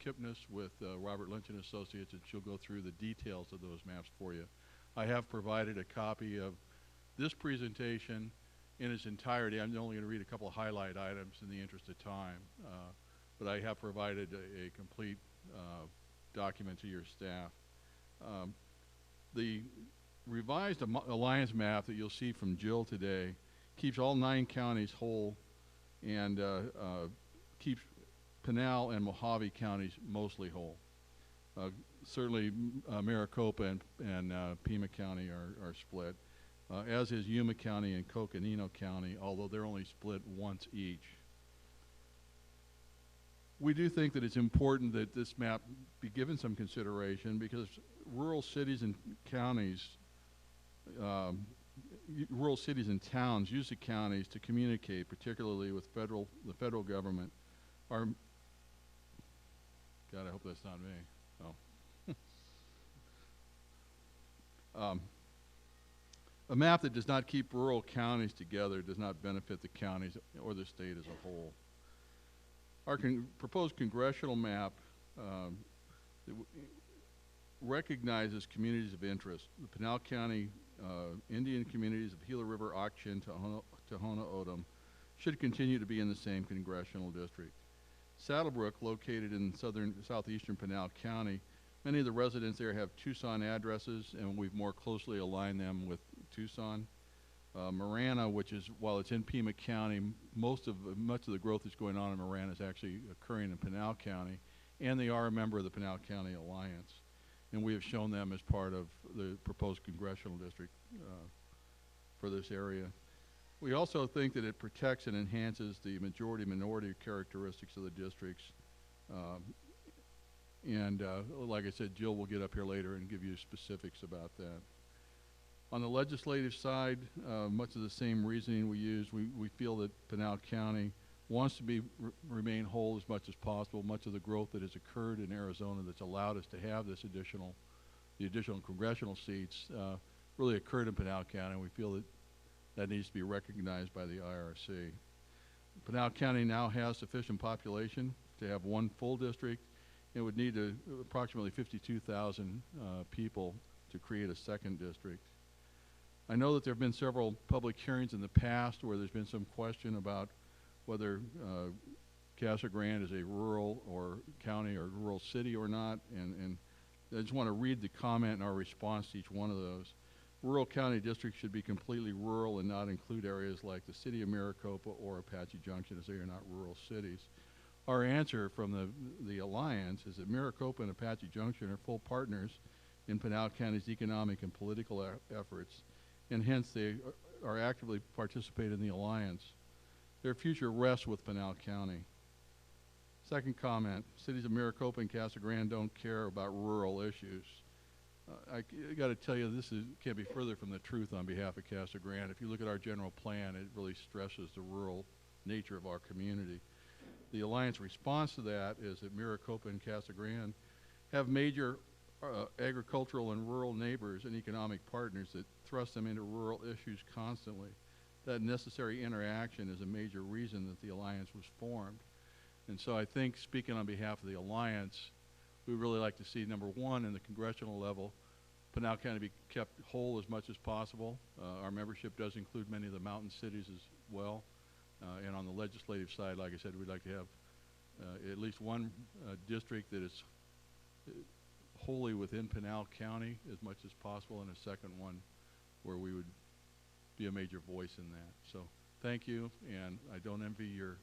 Kipnis with Robert Lynch and Associates, and she'll go through the details of those maps for you. I have provided a copy of this presentation in its entirety. I'm only going to read a couple of highlight items in the interest of time, but I have provided a complete document to your staff. The revised alliance map that you'll see from Jill today keeps all 9 counties whole and keeps Pinal and Mojave counties mostly whole. Certainly Maricopa and Pima County are split, as is Yuma County and Coconino County, although they're only split once each. We do think that it's important that this map be given some consideration because rural cities and counties, rural cities and towns use the counties to communicate, particularly with the federal government. God, I hope that's not me. Oh. A map that does not keep rural counties together does not benefit the counties or the state as a whole. Our proposed congressional map recognizes communities of interest. The Pinal County Indian communities of Gila River, Ak-Chin, Tohono O'odham should continue to be in the same congressional district. Saddlebrook, located in southeastern Pinal County, many of the residents there have Tucson addresses, and we've more closely aligned them with Tucson. Marana, which is, while it's in Pima County, much of the growth that's going on in Marana is actually occurring in Pinal County, and they are a member of the Pinal County Alliance. And we have shown them as part of the proposed congressional district for this area. We also think that it protects and enhances the majority-minority characteristics of the districts. Like I said, Jill will get up here later and give you specifics about that. On the legislative side, much of the same reasoning we use. We feel that Pinal County wants to remain whole as much as possible. Much of the growth that has occurred in Arizona that's allowed us to have the additional congressional seats really occurred in Pinal County. We feel that needs to be recognized by the IRC. Pinal County now has sufficient population to have one full district. It would need approximately 52,000 people to create a second district. I know that there have been several public hearings in the past where there's been some question about whether Casa Grande is a rural or county or rural city or not, and I just want to read the comment and our response to each one of those. Rural county districts should be completely rural and not include areas like the city of Maricopa or Apache Junction, as they are not rural cities. Our answer from the Alliance is that Maricopa and Apache Junction are full partners in Pinal County's economic and political efforts, and hence they are actively participating in the Alliance. Their future rests with Pinal County. Second comment, cities of Maricopa and Casa Grande don't care about rural issues. I got to tell you, this can't be further from the truth on behalf of Casa Grande. If you look at our general plan, it really stresses the rural nature of our community. The Alliance response to that is that Maricopa and Casa Grande have major agricultural and rural neighbors and economic partners that thrust them into rural issues constantly. That necessary interaction is a major reason that the Alliance was formed. And so I think, speaking on behalf of the Alliance, we really like to see, number one, in the congressional level, Pinal County be kept whole as much as possible. Our membership does include many of the mountain cities as well. And on the legislative side, like I said, we'd like to have at least one district that is wholly within Pinal County as much as possible, and a second one where we would be a major voice in that. So thank you, and I don't envy your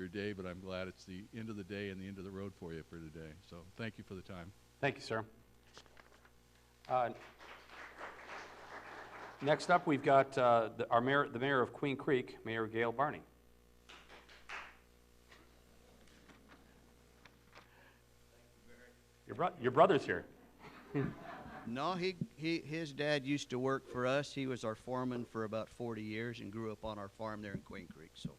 day, but I'm glad it's the end of the day and the end of the road for you for today. So thank you for the time. Thank you, sir. Next up, we've got the mayor of Queen Creek, Mayor Gail Barney. Your brother's here. No, his dad used to work for us. He was our foreman for about 40 years and grew up on our farm there in Queen Creek. So,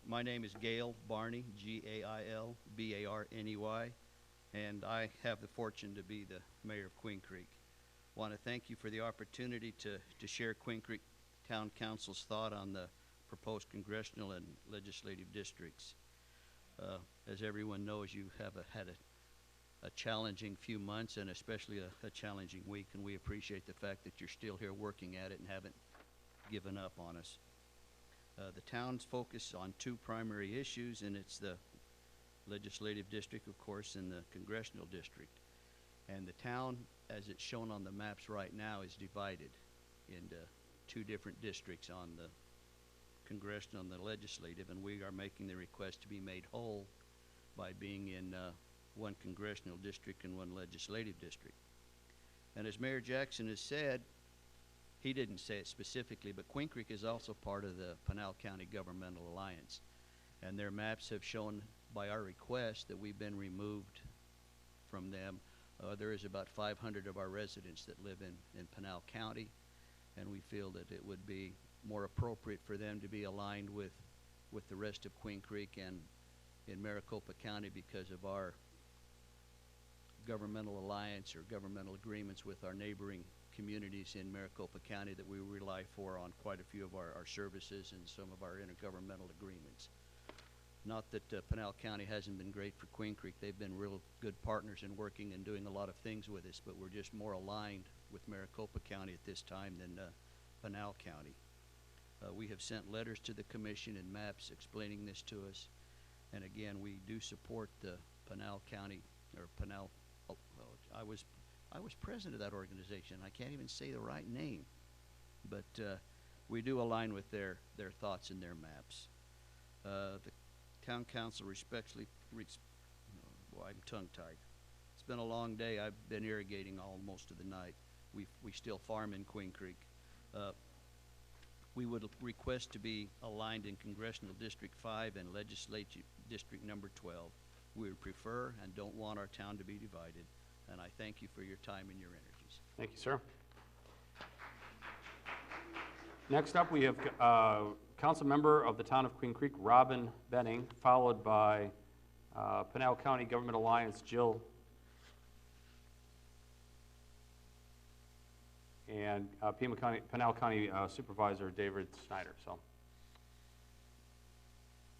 my name is Gail Barney, G-A-I-L B-A-R-N-E-Y, and I have the fortune to be the mayor of Queen Creek. Want to thank you for the opportunity to share Queen Creek Town Council's thought on the proposed congressional and legislative districts. As everyone knows, you have had a challenging few months and especially a challenging week, and we appreciate the fact that you're still here working at it and haven't given up on us. The town's focused on two primary issues, and it's the legislative district, of course, and the congressional district. And the town, as it's shown on the maps right now, is divided into two different districts on the congressional and the legislative, and we are making the request to be made whole by being in one congressional district and one legislative district. And as Mayor Jackson has said, he didn't say it specifically, but Queen Creek is also part of the Pinal County Governmental Alliance. And their maps have shown by our request that we've been removed from them. There is about 500 of our residents that live in Pinal County, and we feel that it would be more appropriate for them to be aligned with the rest of Queen Creek and in Maricopa County because of our governmental alliance or governmental agreements with our neighboring communities in Maricopa County that we rely on quite a few of our services and some of our intergovernmental agreements. Not that Pinal County hasn't been great for Queen Creek. They've been real good partners in working and doing a lot of things with us, but we're just more aligned with Maricopa County at this time than Pinal County. We have sent letters to the commission and maps explaining this to us. And again, we do support the Pinal County, or Pinal, I was president of that organization. I can't even say the right name, but we do align with their thoughts and their maps. The town council respectfully, boy, I'm tongue-tied. It's been a long day. I've been irrigating all most of the night. We still farm in Queen Creek. We would request to be aligned in Congressional District 5 and Legislative District number 12. We would prefer and don't want our town to be divided. And I thank you for your time and your energies. Thank you, sir. Next up, we have council member of the town of Queen Creek, Robin Benning, followed by Pinal County Government Alliance, Jill, and Pinal County Supervisor David Snyder. So,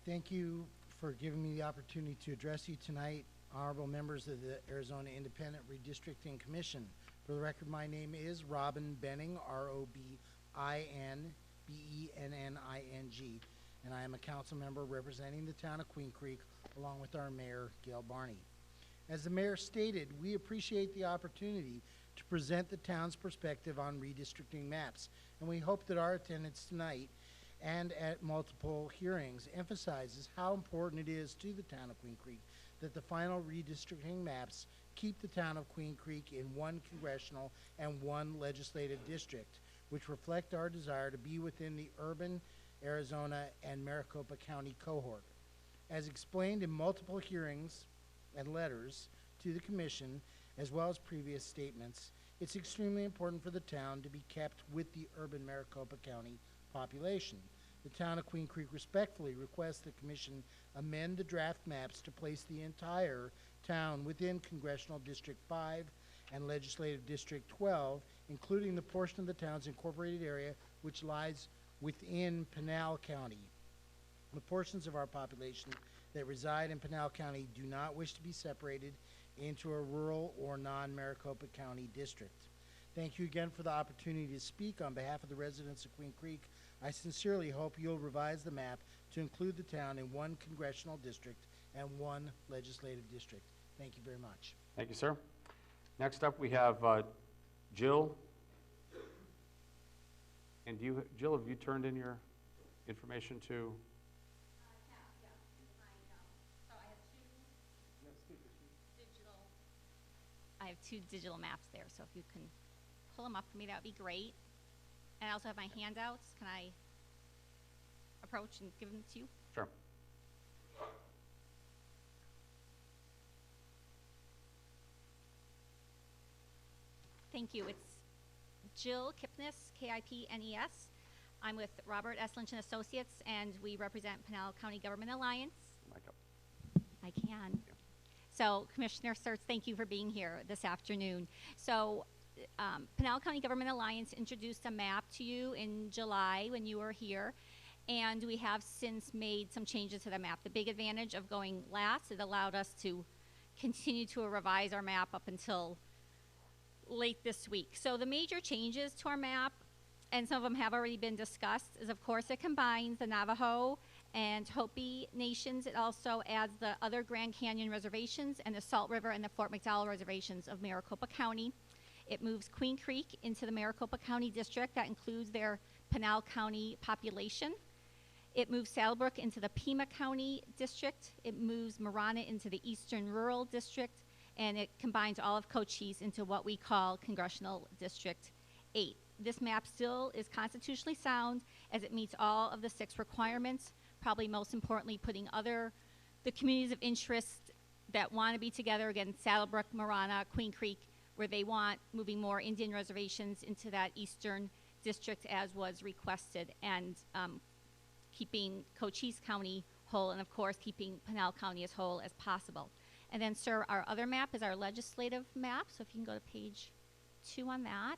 thank you for giving me the opportunity to address you tonight, honorable members of the Arizona Independent Redistricting Commission. For the record, my name is Robin Benning, R-O-B-I-N-B-E-N-N-I-N-G, and I am a council member representing the town of Queen Creek along with our mayor, Gail Barney. As the mayor stated, we appreciate the opportunity to present the town's perspective on redistricting maps, and we hope that our attendance tonight and at multiple hearings emphasizes how important it is to the town of Queen Creek that the final redistricting maps keep the town of Queen Creek in one congressional and one legislative district, which reflect our desire to be within the urban Arizona and Maricopa County cohort. As explained in multiple hearings and letters to the commission, as well as previous statements, it's extremely important for the town to be kept with the urban Maricopa County population. The town of Queen Creek respectfully requests the commission amend the draft maps to place the entire town within Congressional District 5 and Legislative District 12, including the portion of the town's incorporated area which lies within Pinal County. The portions of our population that reside in Pinal County do not wish to be separated into a rural or non-Maricopa County district. Thank you again for the opportunity to speak on behalf of the residents of Queen Creek. I sincerely hope you'll revise the map to include the town in one congressional district and one legislative district. Thank you very much. thank you, sir. Next up, we have Jill. And Jill, have you turned in your information to? I have two digital maps there, so if you can pull them up for me, that would be great. And I also have my handouts. Can I approach and give them to you? Sure. Thank you. It's Jill Kipnis, K-I-P-N-E-S. I'm with Robert S. Lynch and Associates, and we represent Pinal County Government Alliance. Mic up. I can. So, Commissioner Sturts, thank you for being here this afternoon. So, Pinal County Government Alliance introduced a map to you in July when you were here, and we have since made some changes to the map. The big advantage of going last, it allowed us to continue to revise our map up until late this week. So the major changes to our map, and some of them have already been discussed, is of course it combines the Navajo and Hopi nations. It also adds the other Grand Canyon reservations and the Salt River and the Fort McDowell reservations of Maricopa County. It moves Queen Creek into the Maricopa County district. That includes their Pinal County population. It moves Saddlebrook into the Pima County district. It moves Marana into the Eastern Rural District, and it combines all of Cochise into what we call Congressional District 8. This map still is constitutionally sound as it meets all of the 6 requirements, probably most importantly putting the communities of interest that want to be together, again, Saddlebrook, Marana, Queen Creek, where they want moving more Indian reservations into that eastern district as was requested, and keeping Cochise County whole, and of course keeping Pinal County as whole as possible. And then, sir, our other map is our legislative map, so if you can go to page 2 on that.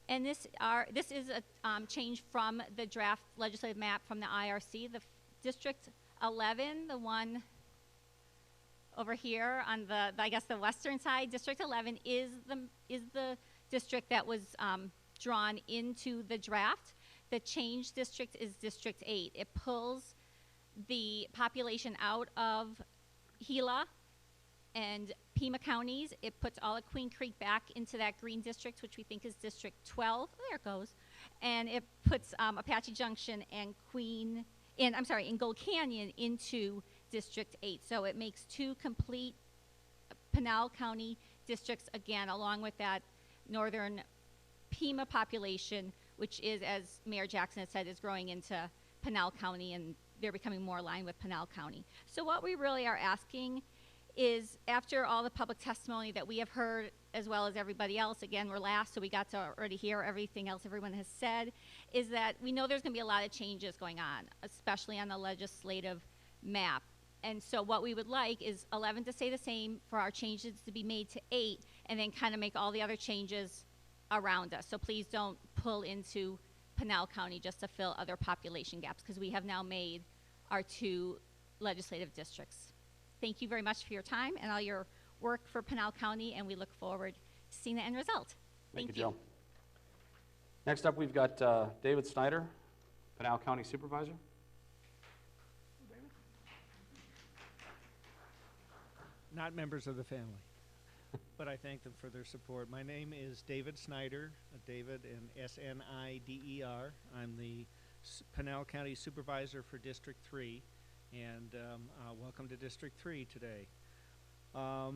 And this is a change from the draft legislative map from the IRC. The District 11, the one over here on I guess the western side, District 11 is the district that was drawn into the draft. The change district is District 8. It pulls the population out of Gila and Pima counties. It puts all of Queen Creek back into that green district, which we think is District 12. There it goes. And it puts Apache Junction and Gold Canyon into District 8. So it makes 2 complete Pinal County districts, again, along with that northern Pima population, which is, as Mayor Jackson has said, is growing into Pinal County, and they're becoming more aligned with Pinal County. So what we really are asking is, after all the public testimony that we have heard, as well as everybody else, again, we're last, so we got to already hear everything else everyone has said, is that we know there's going to be a lot of changes going on, especially on the legislative map. And so what we would like is 11 to stay the same, for our changes to be made to 8, and then kind of make all the other changes around us. So please don't pull into Pinal County just to fill other population gaps, because we have now made our 2 legislative districts. Thank you very much for your time and all your work for Pinal County, and we look forward to seeing the end result. Thank you, Jill. Next up, we've got David Snyder, Pinal County Supervisor. Not members of the family, but I thank them for their support. My name is David Snyder, David and S-N-I-D-E-R. I'm the Pinal County Supervisor for District 3, and welcome to District 3 today. I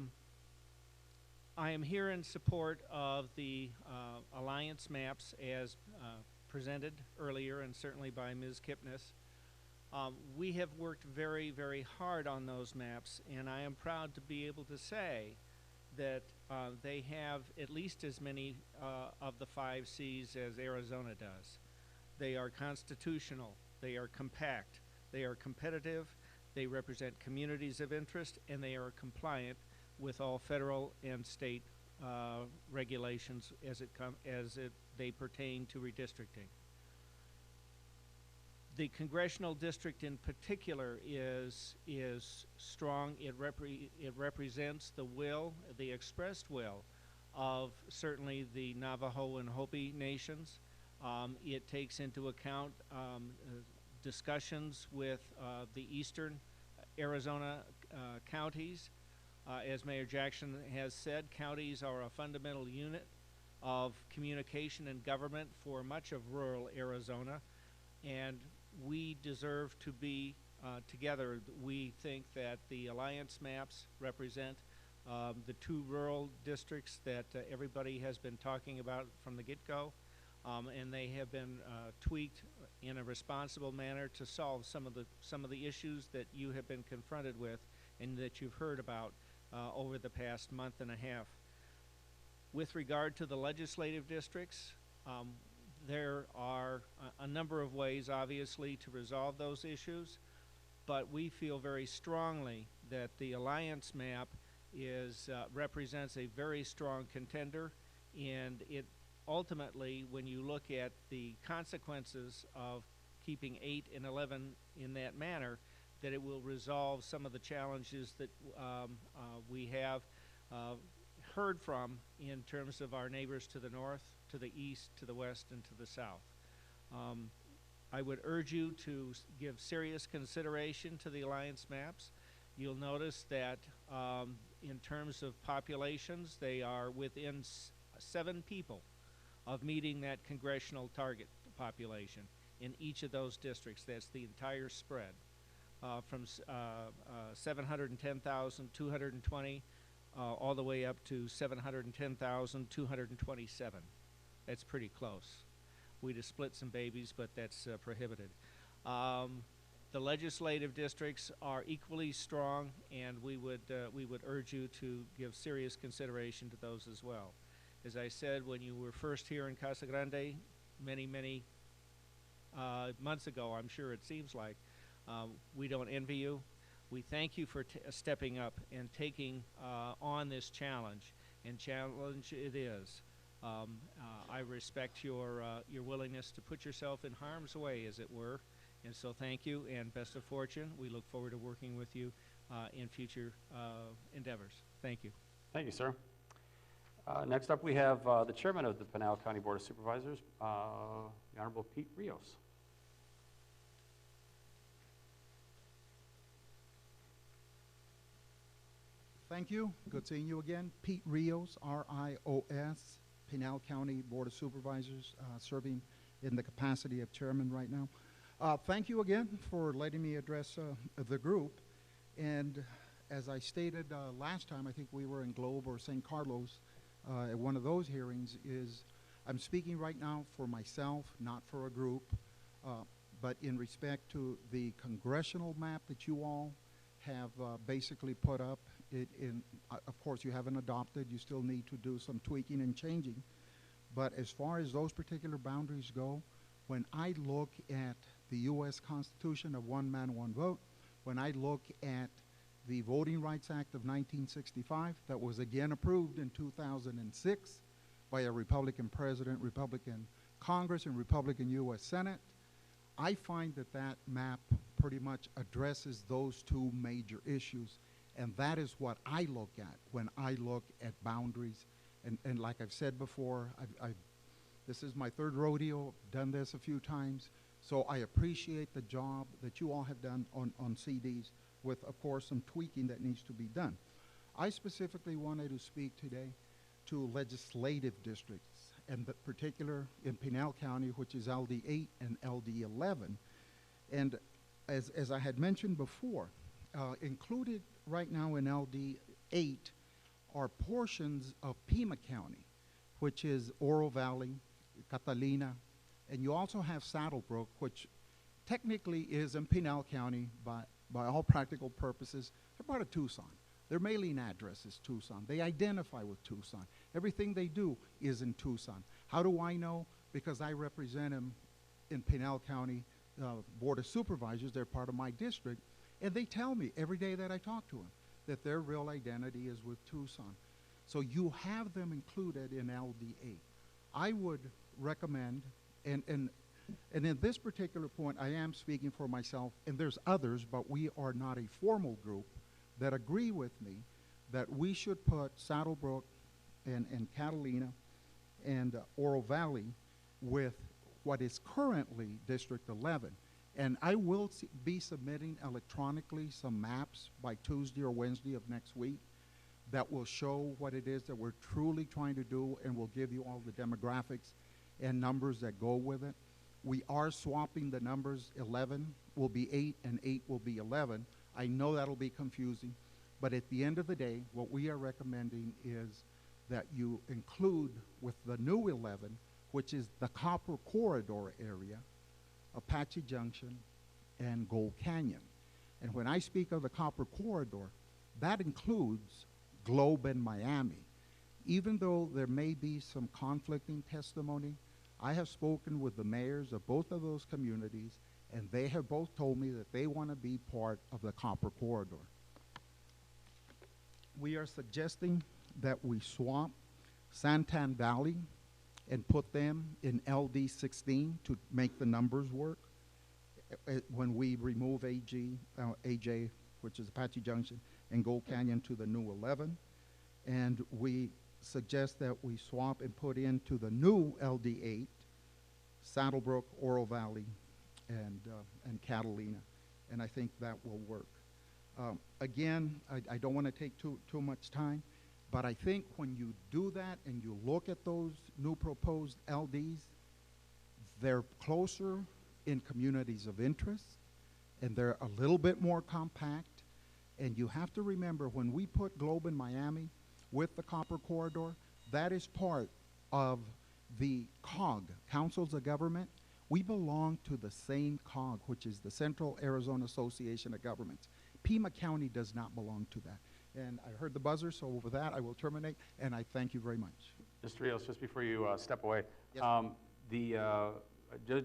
am here in support of the alliance maps as presented earlier, and certainly by Ms. Kipnis. We have worked very, very hard on those maps, and I am proud to be able to say that they have at least as many of the 5 C's as Arizona does. They are constitutional, they are compact, they are competitive, they represent communities of interest, and they are compliant with all federal and state regulations as they pertain to redistricting. The congressional district in particular is strong. It represents the will, the expressed will, of certainly the Navajo and Hopi nations. It takes into account discussions with the eastern Arizona counties. As Mayor Jackson has said, counties are a fundamental unit of communication and government for much of rural Arizona, and we deserve to be together. We think that the alliance maps represent the 2 rural districts that everybody has been talking about from the get-go, and they have been tweaked in a responsible manner to solve some of the issues that you have been confronted with and that you've heard about over the past month and a half. With regard to the legislative districts, there are a number of ways, obviously, to resolve those issues, but we feel very strongly that the alliance map represents a very strong contender, and it ultimately, when you look at the consequences of keeping 8 and 11 in that manner, that it will resolve some of the challenges that we have heard from in terms of our neighbors to the north, to the east, to the west, and to the south. I would urge you to give serious consideration to the alliance maps. You'll notice that in terms of populations, they are within 7 people of meeting that congressional target population in each of those districts. That's the entire spread from 710,220 all the way up to 710,227. That's pretty close. We'd have split some babies, but that's prohibited. The legislative districts are equally strong, and we would urge you to give serious consideration to those as well. As I said, when you were first here in Casa Grande, many months ago, I'm sure it seems like, we don't envy you. We thank you for stepping up and taking on this challenge, and challenge it is. I respect your willingness to put yourself in harm's way, as it were, and so thank you and best of fortune. We look forward to working with you in future endeavors. Thank you. Thank you, sir. Next up, we have the chairman of the Pinal County Board of Supervisors, the Honorable Pete Rios. Thank you. Good seeing you again. Pete Rios, R-I-O-S, Pinal County Board of Supervisors, serving in the capacity of chairman right now. Thank you again for letting me address the group. And as I stated last time, I think we were in Globe or St. Carlos at one of those hearings, I'm speaking right now for myself, not for a group, but in respect to the congressional map that you all have basically put up. Of course, you haven't adopted. You still need to do some tweaking and changing. But as far as those particular boundaries go, when I look at the U.S. Constitution of one man, one vote, when I look at the Voting Rights Act of 1965 that was again approved in 2006 by a Republican president, Republican Congress, and Republican U.S. Senate, I find that that map pretty much addresses those two major issues. And that is what I look at when I look at boundaries. And like I've said before, this is my third rodeo, done this a few times. So I appreciate the job that you all have done on CDs with, of course, some tweaking that needs to be done. I specifically wanted to speak today to legislative districts, and the particular in Pinal County, which is LD 8 and LD 11. And as I had mentioned before, included right now in LD 8 are portions of Pima County, which is Oro Valley, Catalina, and you also have Saddlebrook, which technically is in Pinal County by all practical purposes. They're part of Tucson. Their mailing address is Tucson. They identify with Tucson. Everything they do is in Tucson. How do I know? Because I represent them in Pinal County Board of Supervisors. They're part of my district. And they tell me every day that I talk to them that their real identity is with Tucson. So you have them included in LD8. I would recommend, and in this particular point, I am speaking for myself, and there's others, but we are not a formal group that agree with me that we should put Saddlebrook and Catalina and Oro Valley with what is currently District 11. And I will be submitting electronically some maps by Tuesday or Wednesday of next week that will show what it is that we're truly trying to do, and will give you all the demographics and numbers that go with it. We are swapping the numbers. 11 will be 8 and 8 will be 11. I know that'll be confusing, but at the end of the day, what we are recommending is that you include with the new 11, which is the Copper Corridor area, Apache Junction, and Gold Canyon. And when I speak of the Copper Corridor, that includes Globe and Miami. Even though there may be some conflicting testimony, I have spoken with the mayors of both of those communities, and they have both told me that they want to be part of the Copper Corridor. We are suggesting that we swap Santan Valley and put them in LD 16 to make the numbers work. When we remove AJ, which is Apache Junction, and Gold Canyon to the new 11, and we suggest that we swap and put into the new LD 8, Saddlebrook, Oro Valley, and Catalina, and I think that will work. Again, I don't want to take too much time, but I think when you do that and you look at those new proposed LDs, they're closer in communities of interest, and they're a little bit more compact. And you have to remember, when we put Globe in Miami with the Copper Corridor, that is part of the COG, Councils of Government. We belong to the same COG, which is the Central Arizona Association of Governments. Pima County does not belong to that. And I heard the buzzer, so with that, I will terminate, and I thank you very much. Mr. Rios, just before you step away, Yes.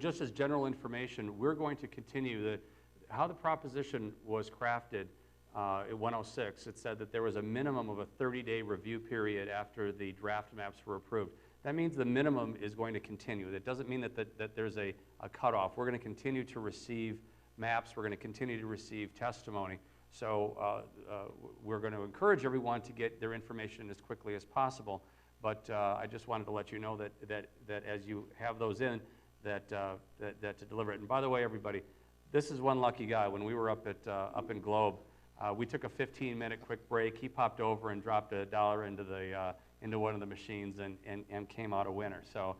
just as general information, we're going to continue how the proposition was crafted at 106. It said that there was a minimum of a 30-day review period after the draft maps were approved. That means the minimum is going to continue. That doesn't mean that there's a cutoff. We're going to continue to receive maps. We're going to continue to receive testimony. So we're going to encourage everyone to get their information as quickly as possible. But I just wanted to let you know that as you have those in, that to deliver it. And by the way, everybody, this is one lucky guy. When we were up in Globe, we took a 15-minute quick break. He popped over and dropped $1 into one of the machines and came out a winner. So.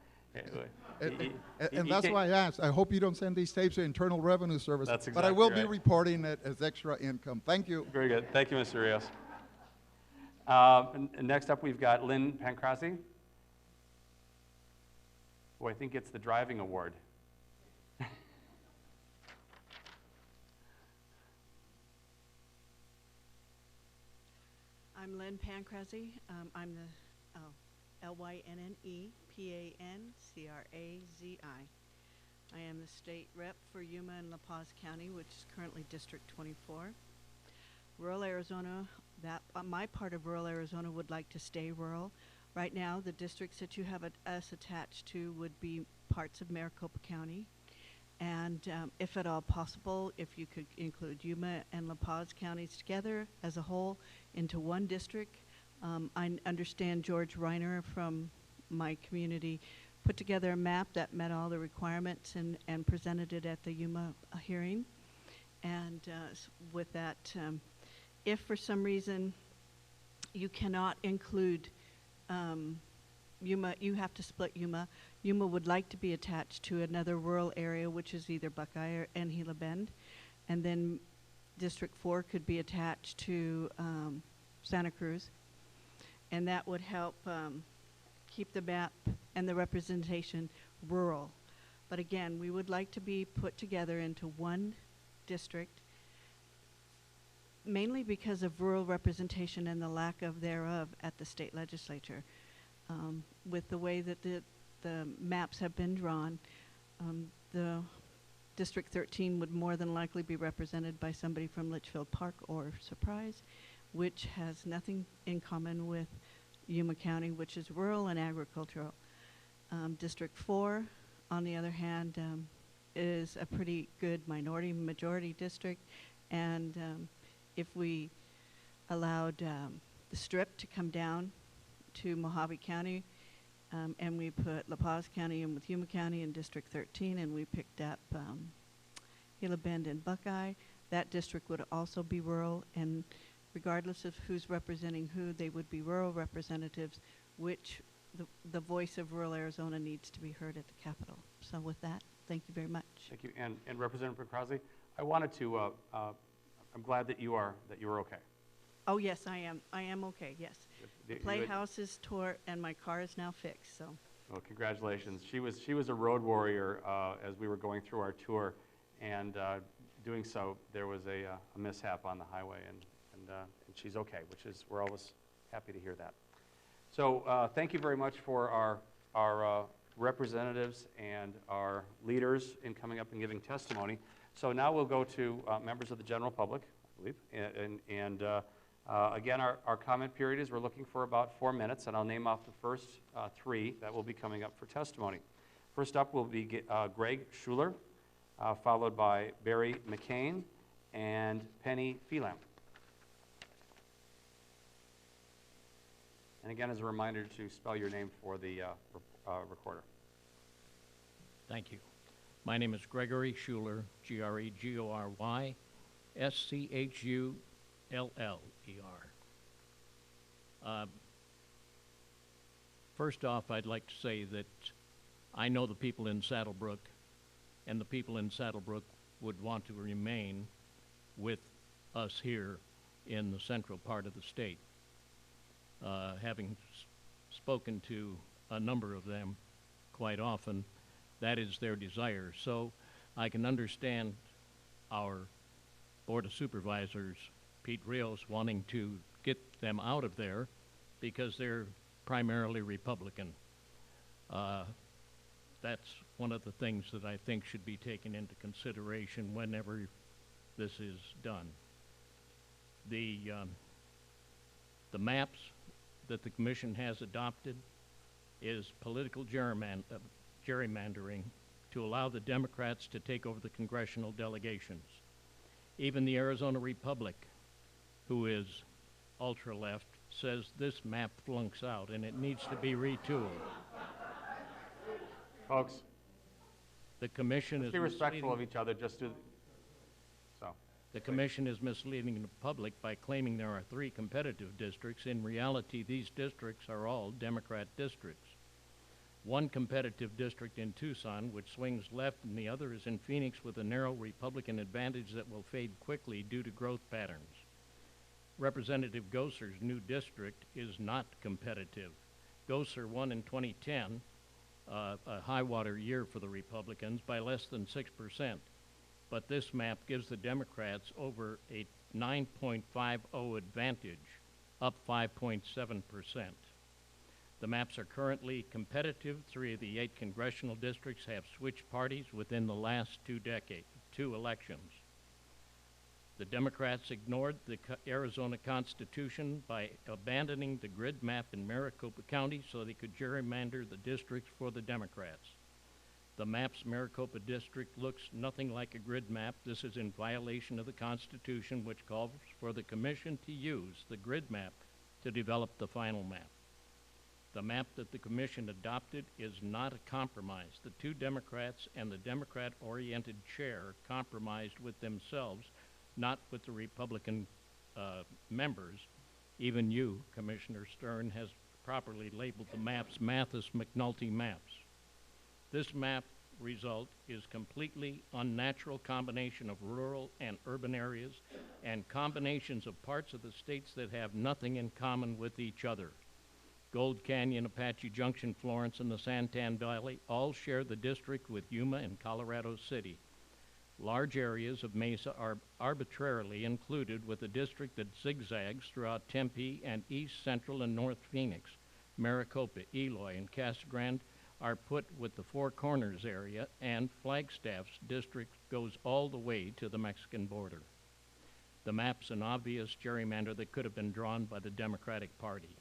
And that's why I asked. I hope you don't send these tapes to Internal Revenue Service. That's but I exactly will right. be reporting it as extra income. Thank you. Very good. Thank you, Mr. Rios. Next up, we've got Lynn Pancrasi, who I think gets the driving award. I'm Lynn Pancrasi. I'm the Lynne Pancrazi. I am the state rep for Yuma and La Paz County, which is currently District 24. Rural Arizona, my part of rural Arizona would like to stay rural. Right now, the districts that you have us attached to would be parts of Maricopa County. And if at all possible, if you could include Yuma and La Paz counties together as a whole into one district. I understand George Reiner from my community put together a map that met all the requirements and presented it at the Yuma hearing. And with that, if for some reason you cannot include Yuma, you have to split Yuma. Yuma would like to be attached to another rural area, which is either Buckeye or Gila Bend. And then District 4 could be attached to Santa Cruz. And that would help keep the map and the representation rural. But again, we would like to be put together into one district, mainly because of rural representation and the lack of thereof at the state legislature. With the way that the maps have been drawn, the District 13 would more than likely be represented by somebody from Litchfield Park or Surprise, which has nothing in common with Yuma County, which is rural and agricultural. District 4, on the other hand, is a pretty good minority-majority district, and if we allowed the Strip to come down to Mojave County, and we put La Paz County in with Yuma County in District 13, and we picked up Gila Bend and Buckeye, that district would also be rural, and regardless of who's representing who, they would be rural representatives, which the voice of rural Arizona needs to be heard at the Capitol. So with that, thank you very much. Thank you. And Representative Pancrasi, I wanted to, I'm glad that you are okay. Oh, yes, I am. I am okay, yes. The playhouse is tore, and my car is now fixed, so. Well, congratulations. She was a road warrior as we were going through our tour, and doing so, there was a mishap on the highway, and she's okay, we're always happy to hear that. So thank you very much for our representatives and our leaders in coming up and giving testimony. So now we'll go to members of the general public, I believe, and Again, our comment period is we're looking for about 4 minutes, and I'll name off the first 3 that will be coming up for testimony. First up will be Greg Schuler, followed by Barry McCain and Penny Phelan. And again, as a reminder to spell your name for the recorder. Thank you. My name is Gregory Schuler, Gregory Schuller. First off, I'd like to say that I know the people in Saddlebrook, and the people in Saddlebrook would want to remain with us here in the central part of the state. Having spoken to a number of them quite often, that is their desire. So I can understand our Board of Supervisors, Pete Rios, wanting to get them out of there because they're primarily Republican. That's one of the things that I think should be taken into consideration whenever this is done. The maps that the Commission has adopted is political gerrymandering to allow the Democrats to take over the congressional delegations. Even the Arizona Republic, who is ultra-left, says this map flunks out and it needs to be retooled. Folks, The Commission is be respectful of misleading. each other. Just do so. The Commission is misleading the public by claiming there are 3 competitive districts. In reality, these districts are all Democrat districts. One competitive district in Tucson, which swings left, and the other is in Phoenix with a narrow Republican advantage that will fade quickly due to growth patterns. Representative Gosar's new district is not competitive. Gosar won in 2010, a high water year for the Republicans, by less than 6%. But this map gives the Democrats over a 9.50 advantage, up 5.7%. The maps are currently competitive. 3 of the 8 congressional districts have switched parties within the last 2 elections. The Democrats ignored the Arizona Constitution by abandoning the grid map in Maricopa County so they could gerrymander the districts for the Democrats. The map's Maricopa district looks nothing like a grid map. This is in violation of the Constitution, which calls for the Commission to use the grid map to develop the final map. The map that the Commission adopted is not a compromise. The 2 Democrats and the Democrat-oriented chair compromised with themselves, not with the Republican members. Even you, Commissioner Stern, has properly labeled the maps Mathis-McNulty maps. This map result is completely unnatural combination of rural and urban areas and combinations of parts of the states that have nothing in common with each other. Gold Canyon, Apache Junction, Florence, and the Santan Valley all share the district with Yuma and Colorado City. Large areas of Mesa are arbitrarily included with a district that zigzags throughout Tempe and East, Central, and North Phoenix. Maricopa, Eloy, and Casa Grande are put with the Four Corners area, and Flagstaff's district goes all the way to the Mexican border. The map's an obvious gerrymander that could have been drawn by the Democratic Party.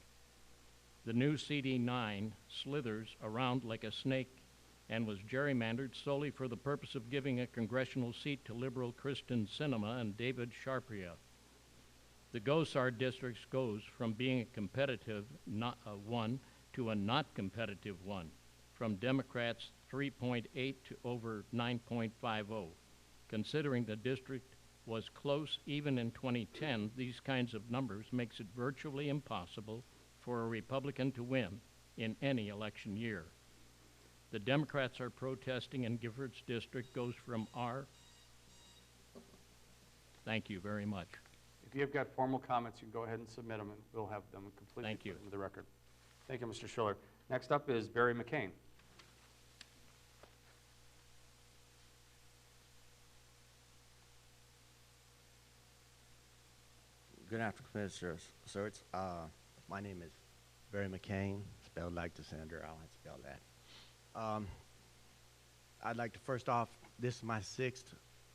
The new CD9 slithers around like a snake and was gerrymandered solely for the purpose of giving a congressional seat to liberal Kristen Sinema and David Sharpia. The Gosar districts goes from being a competitive one to a not competitive one, from Democrats 3.8 to over 9.50. Considering the district was close even in 2010, these kinds of numbers makes it virtually impossible for a Republican to win in any election year. The Democrats are protesting, and Giffords district goes from R. Thank you very much. If you've got formal comments, you can go ahead and submit them, and we'll have them completely Thank you. put into the record. Thank you, Mr. Schuller. Next up is Barry McCain. Good afternoon, Commissioners. My name is Barry McCain, spelled like the senator. I like to spell that. I'd like to first off, this is my 6th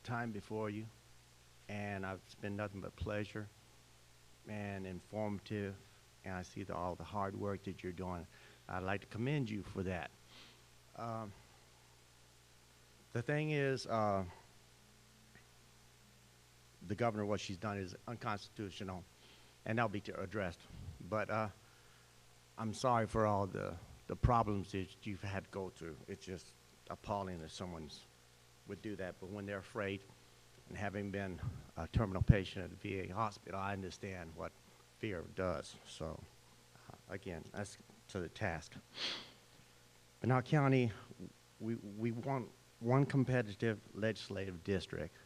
time before you, and it's been nothing but pleasure. and informative, and I see all the hard work that you're doing. I'd like to commend you for that. The thing is, the governor, what she's done is unconstitutional, and that'll be addressed. But I'm sorry for all the problems that you've had to go through. It's just appalling that someone would do that. But when they're afraid, and having been a terminal patient at the VA hospital, I understand what fear does. So, again, that's to the task. In our county, we want one competitive legislative district.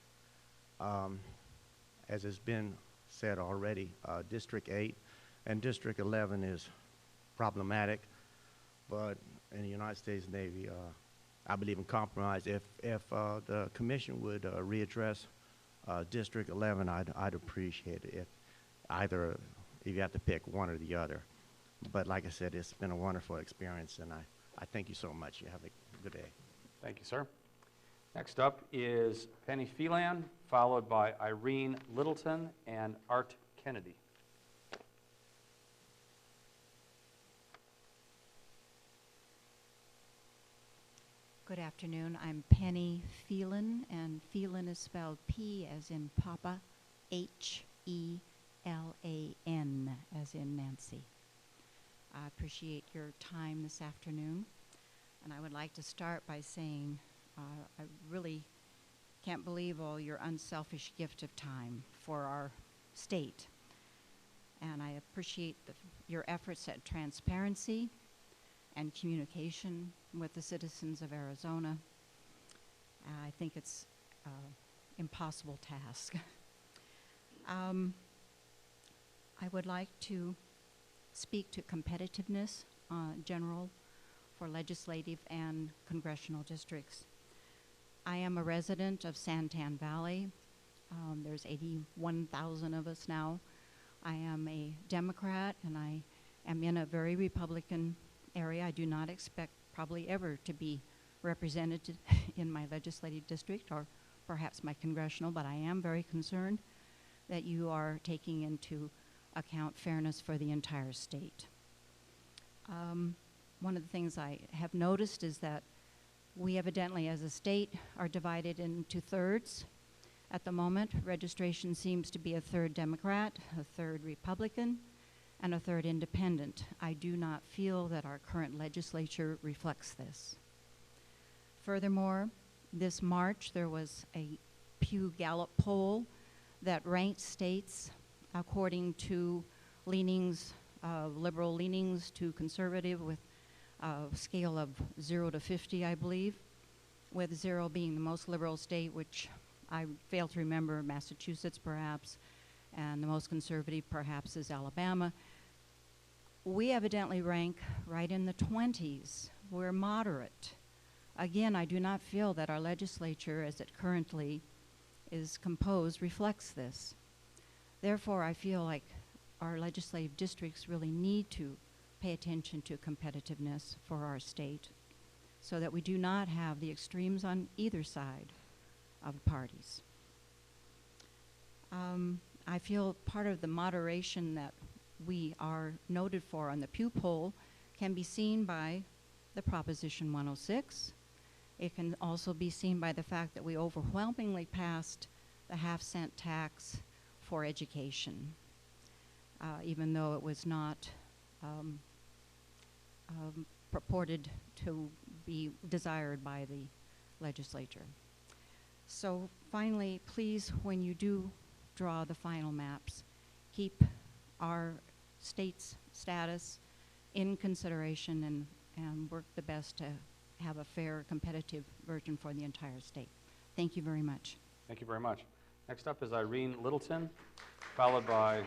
As has been said already, District 8 and District 11 is problematic, but in the United States Navy, I believe in compromise. If the commission would readdress District 11, I'd appreciate it. If you have to pick one or the other. But like I said, it's been a wonderful experience, and I thank you so much. You have a good day. Thank you, sir. Next up is Penny Phelan, followed by Irene Littleton and Art Kennedy. Good afternoon. I'm Penny Phelan, and Phelan is spelled P as in Papa, H-E-L-A-N as in Nancy. I appreciate your time this afternoon, and I would like to start by saying I really can't believe all your unselfish gift of time for our state. And I appreciate your efforts at transparency and communication with the citizens of Arizona. I think it's an impossible task. I would like to speak to competitiveness general for legislative and congressional districts. I am a resident of Santan Valley. There's 81,000 of us now. I am a Democrat, and I am in a very Republican area. I do not expect probably ever to be represented in my legislative district or perhaps my congressional, but I am very concerned that you are taking into account fairness for the entire state. One of the things I have noticed is that we evidently as a state are divided into thirds. At the moment, registration seems to be a third Democrat, a third Republican, and a third independent. I do not feel that our current legislature reflects this. Furthermore, this March there was a Pew Gallup poll that ranked states according to leanings, liberal leanings to conservative, with a scale of 0 to 50, I believe, with 0 being the most liberal state, which I fail to remember, Massachusetts perhaps, and the most conservative perhaps is Alabama. We evidently rank right in the 20s. We're moderate. Again, I do not feel that our legislature, as it currently is composed, reflects this. Therefore, I feel like our legislative districts really need to pay attention to competitiveness for our state so that we do not have the extremes on either side of the parties. I feel part of the moderation that we are noted for on the Pew poll can be seen by the Proposition 106. It can also be seen by the fact that we overwhelmingly passed the half-cent tax for education, even though it was not purported to be desired by the legislature. So finally, please, when you do draw the final maps, keep our state's status in consideration and work the best to have a fair, competitive version for the entire state. Thank you very much. Thank you very much. Next up is Irene Littleton, followed by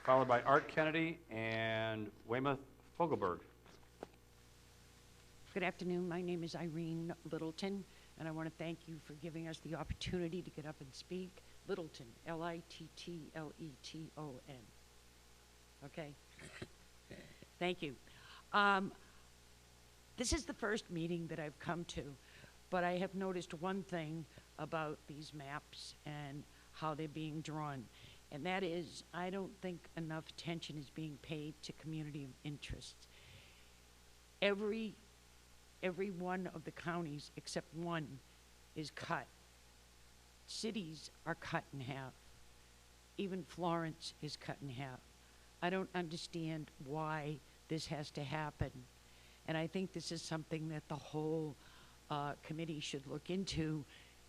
Art Kennedy and Weymouth Fogelberg. Good afternoon. My name is Irene Littleton, and I want to thank you for giving us the opportunity to get up and speak. Littleton, Littleton. Okay. Thank you. This is the first meeting that I've come to, but I have noticed one thing about these maps and how they're being drawn. And that is, I don't think enough attention is being paid to community interests. Every one of the counties except one is cut. Cities are cut in half. Even Florence is cut in half. I don't understand why this has to happen. And I think this is something that the whole committee should look into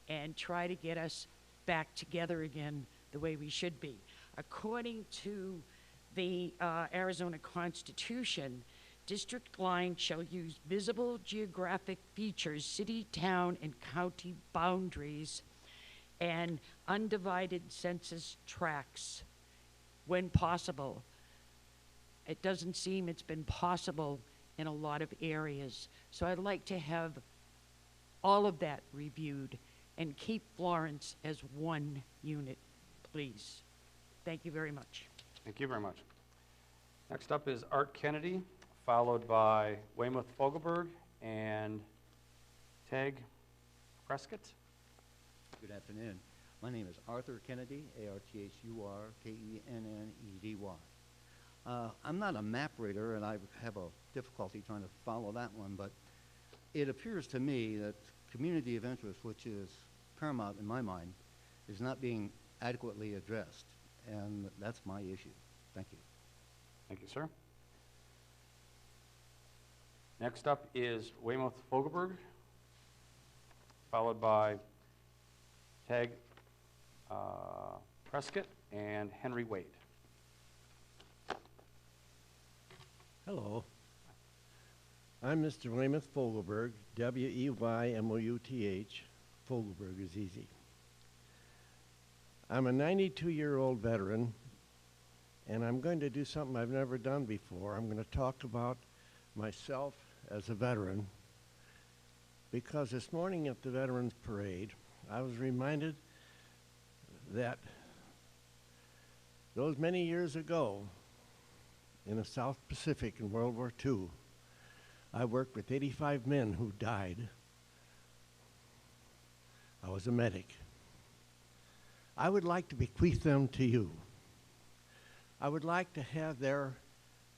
and try to get us back together again the way we should be. According to the Arizona Constitution, district lines shall use visible geographic features, city, town, and county boundaries, and undivided census tracts when possible. It doesn't seem it's been possible in a lot of areas. So I'd like to have all of that reviewed and keep Florence as one unit, please. Thank you very much. Thank you very much. Next up is Art Kennedy, followed by Weymouth Fogelberg and Tag Prescott. Good afternoon. My name is Arthur Kennedy, A-R-T-H-U-R-K-E-N-N-E-D-Y. I'm not a map reader, and I have a difficulty trying to follow that one, but it appears to me that community of interest, which is paramount in my mind, is not being adequately addressed, and that's my issue. Thank you. Thank you, sir. Next up is Weymouth Fogelberg, followed by Tag Prescott and Henry Wade. Hello. I'm Mr. Weymouth Fogelberg, W-E-Y-M-O-U-T-H. Fogelberg is easy. I'm a 92-year-old veteran, and I'm going to do something I've never done before. I'm going to talk about myself as a veteran, because this morning at the Veterans Parade, I was reminded that those many years ago in the South Pacific in World War II, I worked with 85 men who died. I was a medic. I would like to bequeath them to you. I would like to have their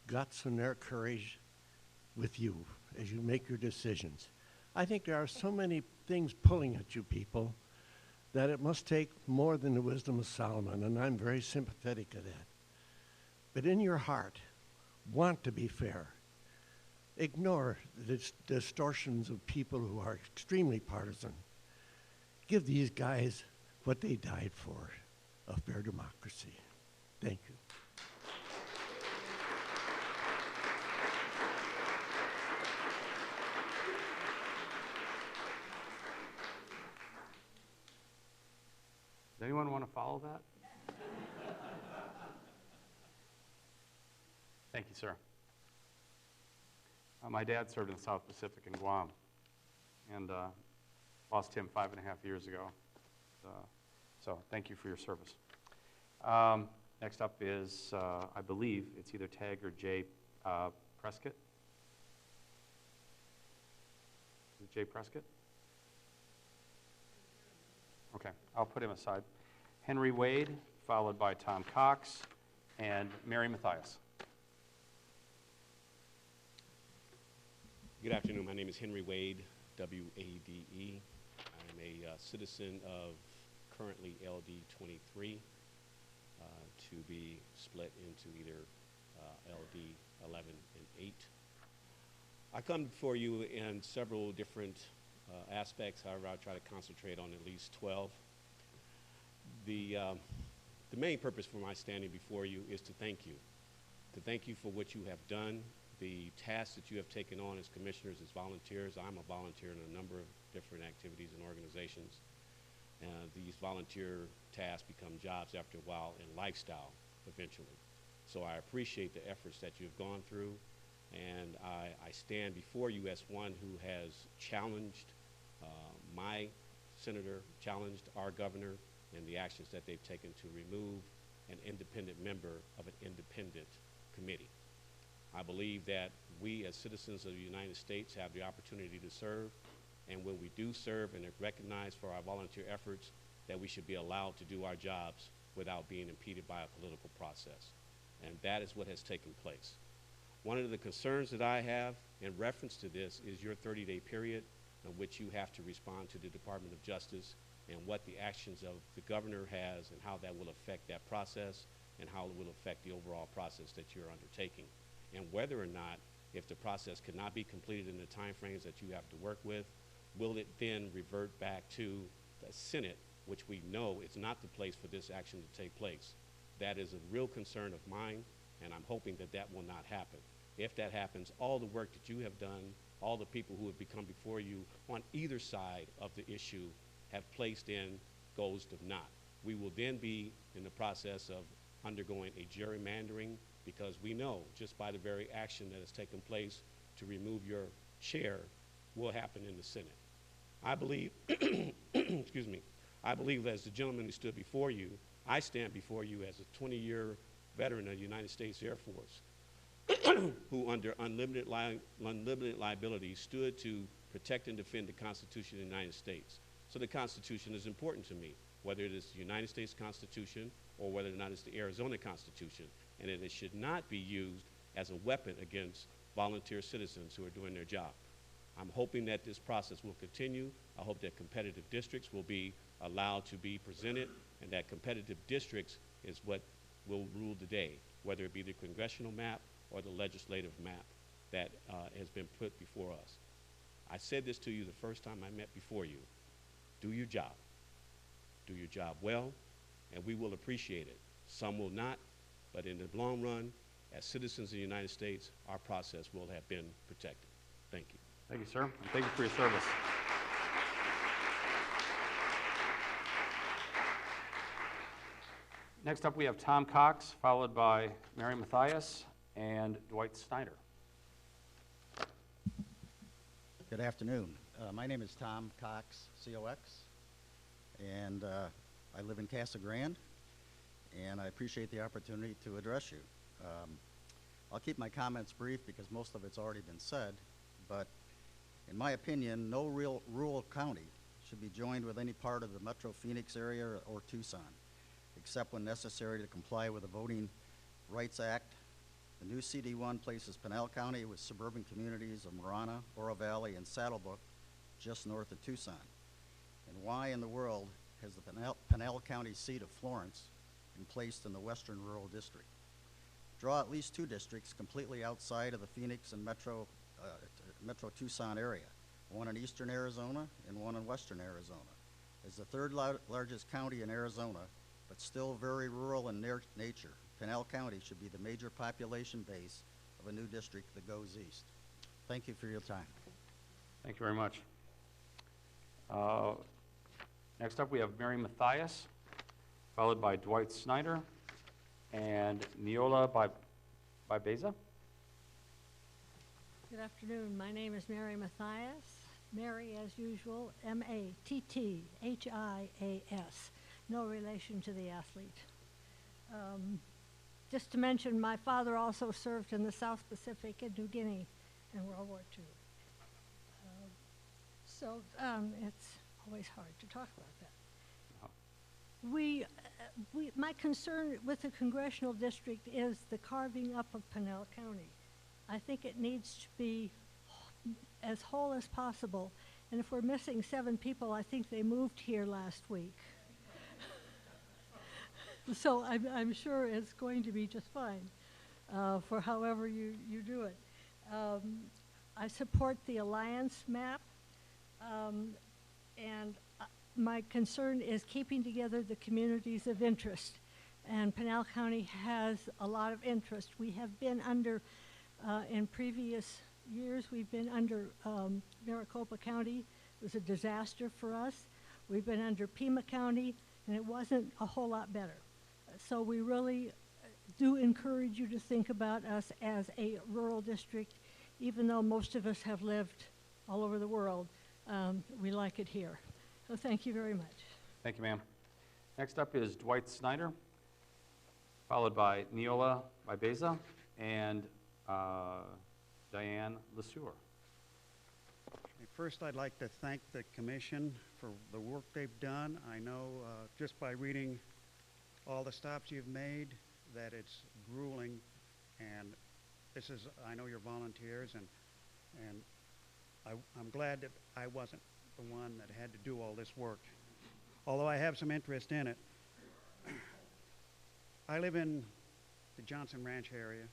guts and their courage with you as you make your decisions. I think there are so many things pulling at you people that it must take more than the wisdom of Solomon, and I'm very sympathetic to that. But in your heart, want to be fair. Ignore the distortions of people who are extremely partisan. Give these guys what they died for, a fair democracy. Thank you. Does anyone want to follow that? Thank you, sir. My dad served in the South Pacific in Guam, and lost him 5.5 years ago. So thank you for your service. Next up is, I believe, it's either Tag or Jay Prescott. Is it Jay Prescott? Okay, I'll put him aside. Henry Wade, followed by Tom Cox and Mary Mathias. Good afternoon. My name is Henry Wade, W-A-D-E. I'm a citizen of currently LD 23, to be split into either LD 11 and 8. I come before you in several different aspects. However, I'll try to concentrate on at least 12. The main purpose for my standing before you is to thank you for what you have done, the tasks that you have taken on as commissioners, as volunteers. I'm a volunteer in a number of different activities and organizations. These volunteer tasks become jobs after a while and lifestyle eventually. So I appreciate the efforts that you've gone through, and I stand before you as one who has challenged my senator, challenged our governor, and the actions that they've taken to remove an independent member of an independent committee. I believe that we as citizens of the United States have the opportunity to serve, and when we do serve and are recognized for our volunteer efforts, that we should be allowed to do our jobs without being impeded by a political process. And that is what has taken place. One of the concerns that I have in reference to this is your 30-day period in which you have to respond to the Department of Justice and what the actions of the governor has and how that will affect that process and how it will affect the overall process that you're undertaking. And whether or not, if the process cannot be completed in the timeframes that you have to work with, will it then revert back to the Senate, which we know is not the place for this action to take place. That is a real concern of mine, and I'm hoping that that will not happen. If that happens, all the work that you have done, all the people who have become before you on either side of the issue have placed in goes to naught. We will then be in the process of undergoing a gerrymandering, because we know just by the very action that has taken place to remove your chair will happen in the Senate. I believe, excuse me, I believe as the gentleman who stood before you, I stand before you as a 20-year veteran of the United States Air Force who under unlimited liability stood to protect and defend the Constitution of the United States. So the Constitution is important to me, whether it is the United States Constitution or whether or not it's the Arizona Constitution, and that it should not be used as a weapon against volunteer citizens who are doing their job. I'm hoping that this process will continue. I hope that competitive districts will be allowed to be presented, and that competitive districts is what will rule the day, whether it be the congressional map or the legislative map that has been put before us. I said this to you the first time I met before you. Do your job. Do your job well, and we will appreciate it. Some will not, but in the long run, as citizens of the United States, our process will have been protected. Thank you. Thank you, sir. And thank you for your service. Next up, we have Tom Cox, followed by Mary Mathias and Dwight Snyder. Good afternoon. My name is Tom Cox, COX, and I live in Casa, Grande, and I appreciate the opportunity to address you. I'll keep my comments brief because most of it's already been said, but in my opinion, no real rural county should be joined with any part of the Metro Phoenix area or Tucson, except when necessary to comply with the Voting Rights Act. The new CD1 places Pinal County with suburban communities of Marana, Oro Valley, and Saddlebrook just north of Tucson. And why in the world has the Pinal County seat of Florence been placed in the Western Rural District? Draw at least two districts completely outside of the Phoenix and Metro Tucson area, one in eastern Arizona and one in western Arizona. As the third largest county in Arizona, but still very rural in nature, Pinal County should be the major population base of a new district that goes east. Thank you for your time. Thank you very much. Next up, we have Mary Mathias, followed by Dwight Snyder and Neola Beza. Good afternoon. My name is Mary Mathias. Mary, as usual, M-A-T-T-H-I-A-S. No relation to the athlete. Just to mention, my father also served in the South Pacific in New Guinea in World War II. So it's always hard to talk about that. My concern with the congressional district is the carving up of Pinal County. I think it needs to be as whole as possible. And if we're missing 7 people, I think they moved here last week. So I'm sure it's going to be just fine for however you do it. I support the alliance map, and my concern is keeping together the communities of interest. And Pinal County has a lot of interest. We have been under, in previous years, we've been under Maricopa County. It was a disaster for us. We've been under Pima County, and it wasn't a whole lot better. So we really do encourage you to think about us as a rural district. Even though most of us have lived all over the world, we like it here. So thank you very much. Thank you, ma'am. Next up is Dwight Snyder, followed by Neola Beza and Diane LeSueur. First, I'd like to thank the commission for the work they've done. I know just by reading all the stops you've made, that it's grueling, and this is, I know you're volunteers, and I'm glad that I wasn't the one that had to do all this work, although I have some interest in it. I live in the Johnson Ranch area,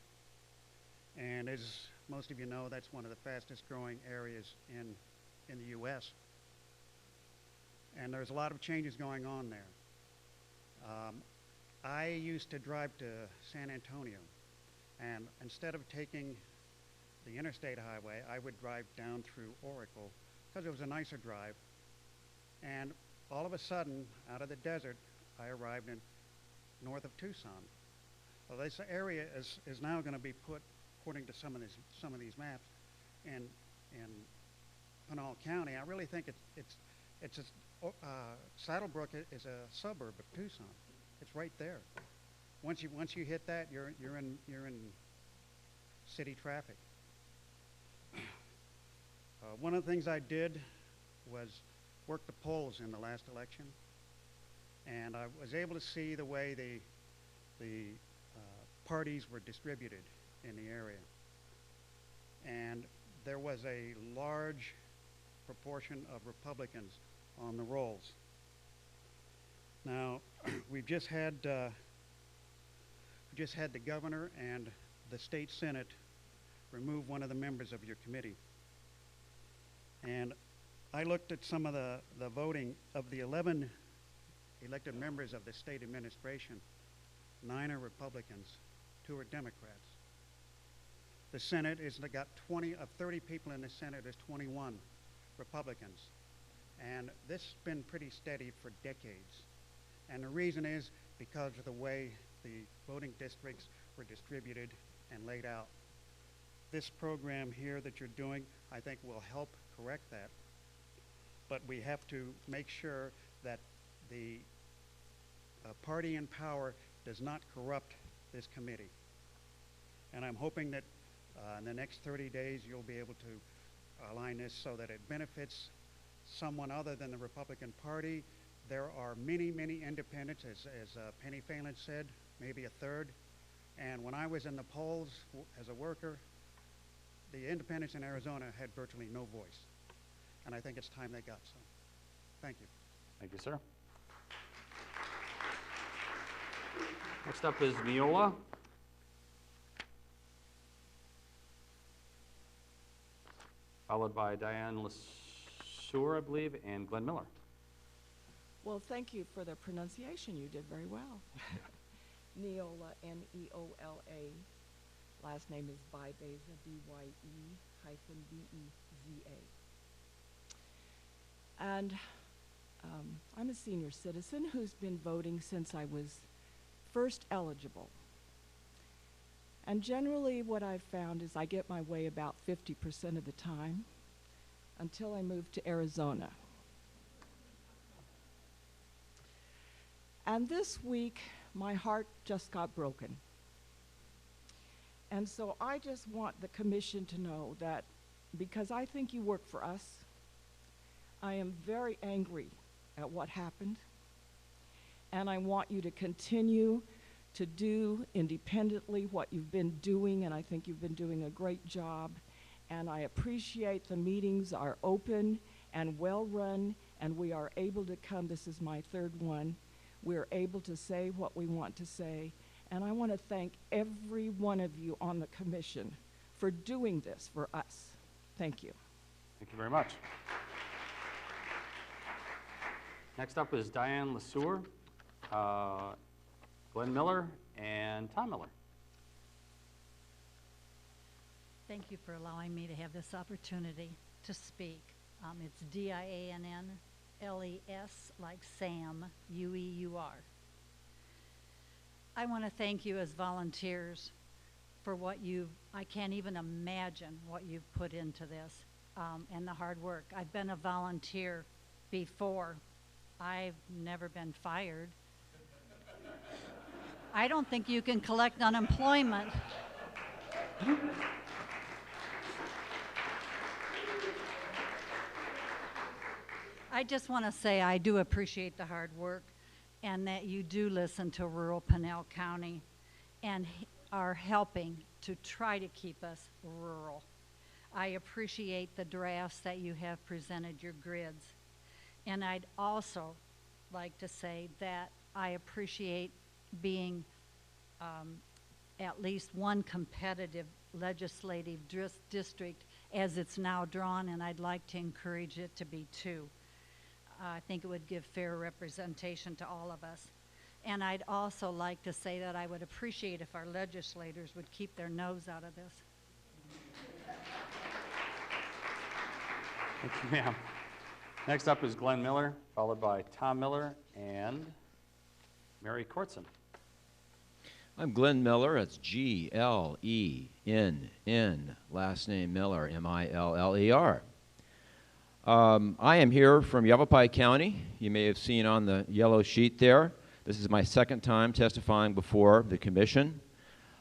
and as most of you know, that's one of the fastest growing areas in the U.S. And there's a lot of changes going on there. I used to drive to San Antonio, and instead of taking the interstate highway, I would drive down through Oracle because it was a nicer drive. And all of a sudden, out of the desert, I arrived in north of Tucson. Well, this area is now going to be put, according to some of these maps, in Pinal County. I really think Saddlebrook is a suburb of Tucson. It's right there. Once you hit that, you're in city traffic. One of the things I did was work the polls in the last election, and I was able to see the way the parties were distributed in the area. And there was a large proportion of Republicans on the rolls. Now, we've just had the governor and the state senate remove one of the members of your committee. And I looked at some of the voting of the 11 elected members of the state administration. 9 are Republicans, 2 are Democrats. The Senate has got 20 of 30 people in the Senate. There's 21 Republicans, and this has been pretty steady for decades. And the reason is because of the way the voting districts were distributed and laid out. This program here that you're doing, I think, will help correct that. But we have to make sure that the party in power does not corrupt this committee. And I'm hoping that in the next 30 days you'll be able to align this so that it benefits someone other than the Republican Party. There are many, many independents, as Penny Phelan said, maybe a third. And when I was in the polls as a worker, the independents in Arizona had virtually no voice. And I think it's time they got some. Thank you. Thank you, sir. Next up is Neola. Followed by Diane LeSueur, I believe, and Glenn Miller. Well, thank you for the pronunciation. You did very well. Neola, N-E-O-L-A. Last name is Bybeza, B-Y-E-B-E-Z-A. And I'm a senior citizen who's been voting since I was first eligible. And generally what I've found is I get my way about 50% of the time until I moved to Arizona. And this week, my heart just got broken. And so I just want the commission to know that because I think you work for us, I am very angry at what happened. And I want you to continue to do independently what you've been doing, and I think you've been doing a great job. And I appreciate the meetings are open and well run, and we are able to come, this is my third one, we're able to say what we want to say. And I want to thank every one of you on the commission for doing this for us. Thank you. Thank you very much. Next up is Diane LeSueur, Glenn Miller, and Tom Miller. Thank you for allowing me to have this opportunity to speak. It's D-I-A-N-N-L-E-S, like Sam, U-E-U-R. I want to thank you as volunteers for what I can't even imagine what you've put into this and the hard work. I've been a volunteer before. I've never been fired. I don't think you can collect unemployment. I just want to say I do appreciate the hard work, and that you do listen to rural Pinell County and are helping to try to keep us rural. I appreciate the drafts that you have presented, your grids. And I'd also like to say that I appreciate being at least one competitive legislative district as it's now drawn, and I'd like to encourage it to be two. I think it would give fair representation to all of us. And I'd also like to say that I would appreciate if our legislators would keep their nose out of this. Thank you, ma'am. Next up is Glenn Miller, followed by Tom Miller and Mary Kortson. I'm Glenn Miller. It's G-L-E-N-N, last name Miller, M-I-L-L-E-R. I am here from Yavapai County. You may have seen on the yellow sheet there. This is my second time testifying before the commission.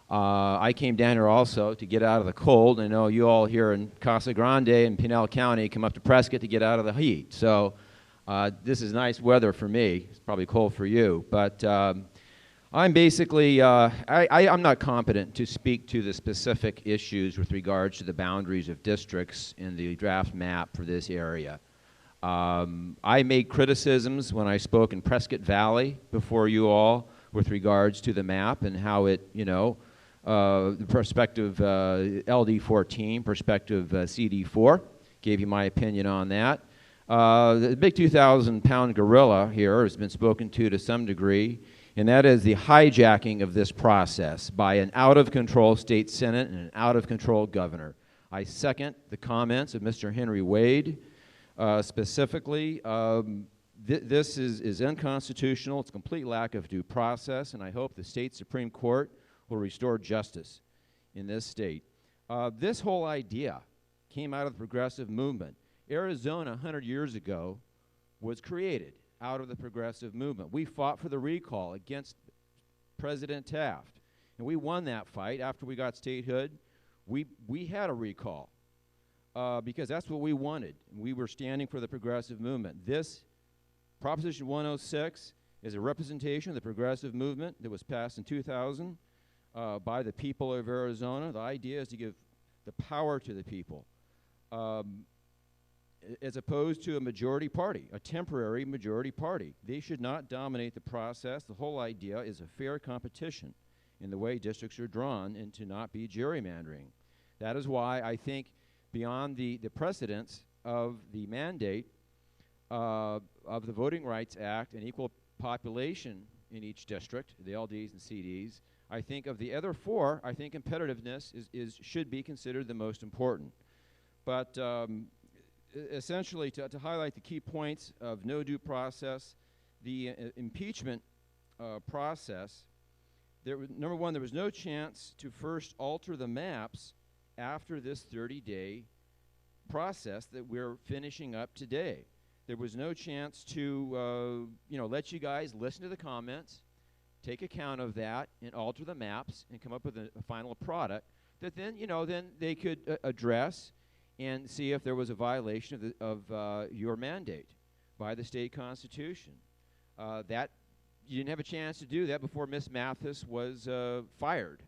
I came down here also to get out of the cold. I know you all here in Casa Grande and Pinell County come up to Prescott to get out of the heat. So this is nice weather for me. It's probably cold for you. But I'm basically, I'm not competent to speak to the specific issues with regards to the boundaries of districts in the draft map for this area. I made criticisms when I spoke in Prescott Valley before you all with regards to the map and how it, you know, the perspective LD14, perspective CD4, gave you my opinion on that. The big 2,000-pound gorilla here has been spoken to some degree, and that is the hijacking of this process by an out-of-control state senate and an out-of-control governor. I second the comments of Mr. Henry Wade. Specifically, this is unconstitutional. It's a complete lack of due process, and I hope the state Supreme Court will restore justice in this state. This whole idea came out of the progressive movement. Arizona 100 years ago was created out of the progressive movement. We fought for the recall against President Taft, and we won that fight. After we got statehood, we had a recall because that's what we wanted. We were standing for the progressive movement. This Proposition 106 is a representation of the progressive movement that was passed in 2000 by the people of Arizona. The idea is to give the power to the people, as opposed to a majority party, a temporary majority party. They should not dominate the process. The whole idea is a fair competition in the way districts are drawn and to not be gerrymandering. That is why I think beyond the precedence of the mandate of the Voting Rights Act and equal population in each district, the LDs and CDs, I think of the other four, I think competitiveness should be considered the most important. But essentially, to highlight the key points of no due process, the impeachment process, number one, there was no chance to first alter the maps after this 30-day process that we're finishing up today. There was no chance to let you guys listen to the comments, take account of that, and alter the maps and come up with a final product that then, then they could address and see if there was a violation of your mandate by the state constitution. That you didn't have a chance to do that before Ms. Mathis was fired.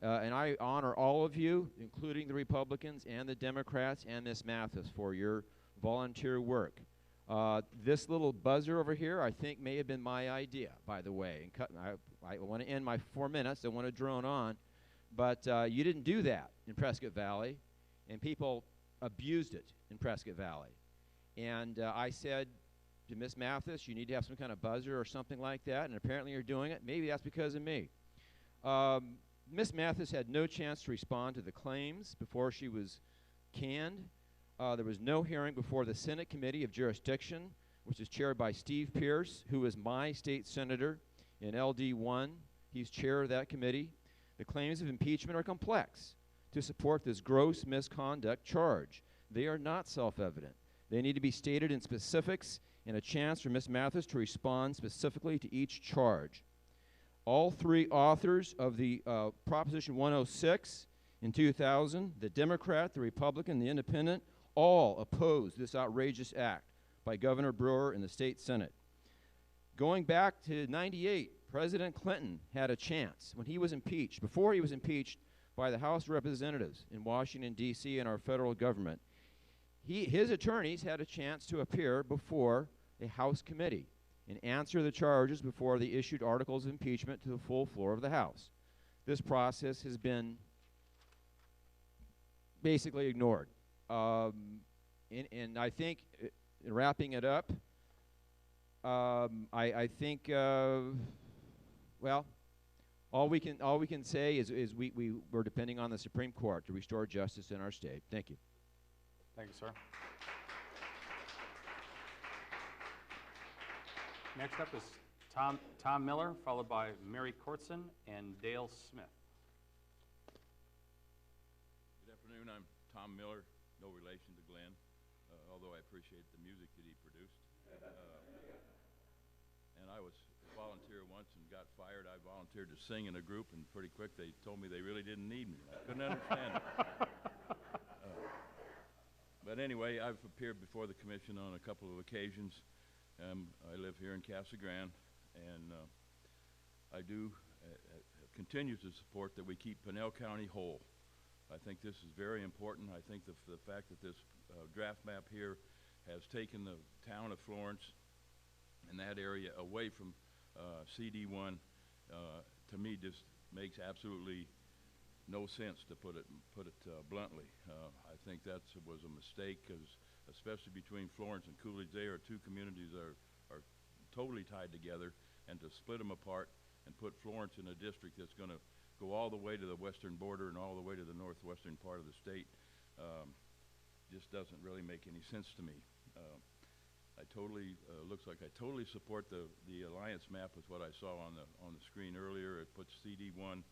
And I honor all of you, including the Republicans and the Democrats and Ms. Mathis, for your volunteer work. This little buzzer over here, I think, may have been my idea, by the way. And I want to end my 4 minutes. I want to drone on. But you didn't do that in Prescott Valley, and people abused it in Prescott Valley. And I said to Ms. Mathis, you need to have some kind of buzzer or something like that, and apparently you're doing it. Maybe that's because of me. Ms. Mathis had no chance to respond to the claims before she was canned. There was no hearing before the Senate Committee of Jurisdiction, which is chaired by Steve Pierce, who is my state senator in LD1. He's chair of that committee. The claims of impeachment are complex to support this gross misconduct charge. They are not self-evident. They need to be stated in specifics and a chance for Ms. Mathis to respond specifically to each charge. All three authors of the Proposition 106 in 2000, the Democrat, the Republican, the Independent, all opposed this outrageous act by Governor Brewer in the state Senate. Going back to 98, President Clinton had a chance when he was impeached, before he was impeached by the House of Representatives in Washington, D.C. and our federal government. His attorneys had a chance to appear before a House committee and answer the charges before they issued articles of impeachment to the full floor of the House. This process has been basically ignored. And I think, in wrapping it up, I think, well, all we can say is we're depending on the Supreme Court to restore justice in our state. Thank you. Thank you, sir. Next up is Tom Miller, followed by Mary Kortson and Dale Smith. Good afternoon. I'm Tom Miller, no relation to Glenn, although I appreciate the music that he produced. And I was a volunteer once and got fired. I volunteered to sing in a group, and pretty quick they told me they really didn't need me. I couldn't understand it. But anyway, I've appeared before the commission on a couple of occasions. I live here in Casa Grande, and I do continue to support that we keep Pinell County whole. I think this is very important. I think the fact that this draft map here has taken the town of Florence and that area away from CD1, to me just makes absolutely no sense, to put it bluntly. I think that was a mistake, because especially between Florence and Coolidge, they are two communities that are totally tied together, and to split them apart and put Florence in a district that's going to go all the way to the western border and all the way to the northwestern part of the state just doesn't really make any sense to me. I totally looks like I totally support the alliance map with what I saw on the screen earlier. It puts CD1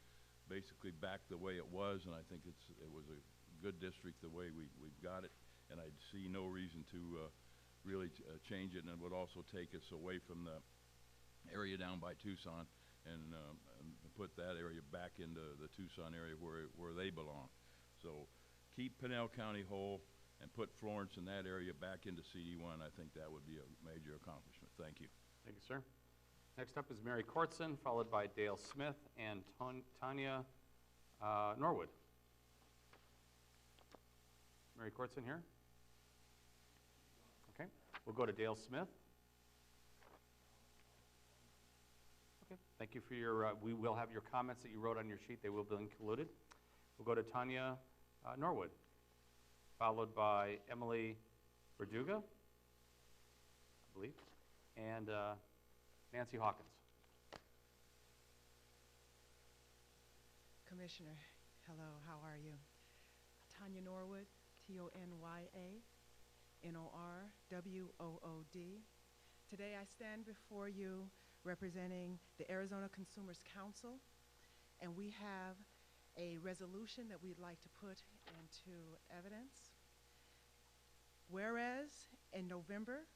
basically back the way it was, and I think it was a good district the way we've got it, and I see no reason to really change it, and it would also take us away from the area down by Tucson and put that area back into the Tucson area where they belong. So keep Pinell County whole and put Florence and that area back into CD1. I think that would be a major accomplishment. Thank you. Thank you, sir. Next up is Mary Kortson, followed by Dale Smith and Tanya Norwood. Mary Kortson here? Okay. We'll go to Dale Smith. Okay. Thank you for your, we will have your comments that you wrote on your sheet. They will be included. We'll go to Tanya Norwood, followed by Emily Verduga, I believe, and Nancy Hawkins. Commissioner, hello, how are you? Tanya Norwood, TonyA Norwood. Today I stand before you representing the Arizona Consumers Council, and we have a resolution that we'd like to put into evidence. Whereas in November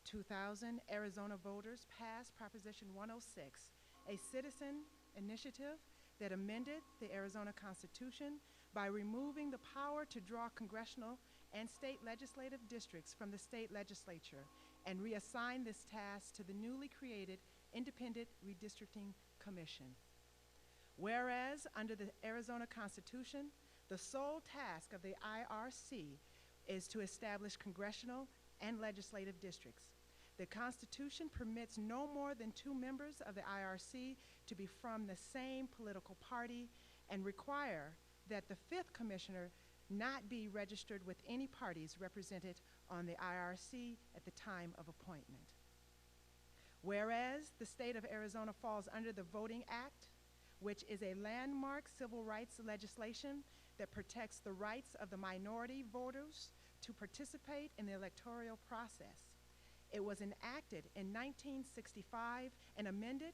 2000, Arizona voters passed Proposition 106, a citizen initiative that amended the Arizona Constitution by removing the power to draw congressional and state legislative districts from the state legislature and reassign this task to the newly created Independent Redistricting Commission. Whereas under the Arizona Constitution, the sole task of the IRC is to establish congressional and legislative districts. The Constitution permits no more than 2 members of the IRC to be from the same political party and require that the 5th commissioner not be registered with any parties represented on the IRC at the time of appointment. Whereas the state of Arizona falls under the Voting Act, which is a landmark civil rights legislation that protects the rights of the minority voters to participate in the electoral process. It was enacted in 1965 and amended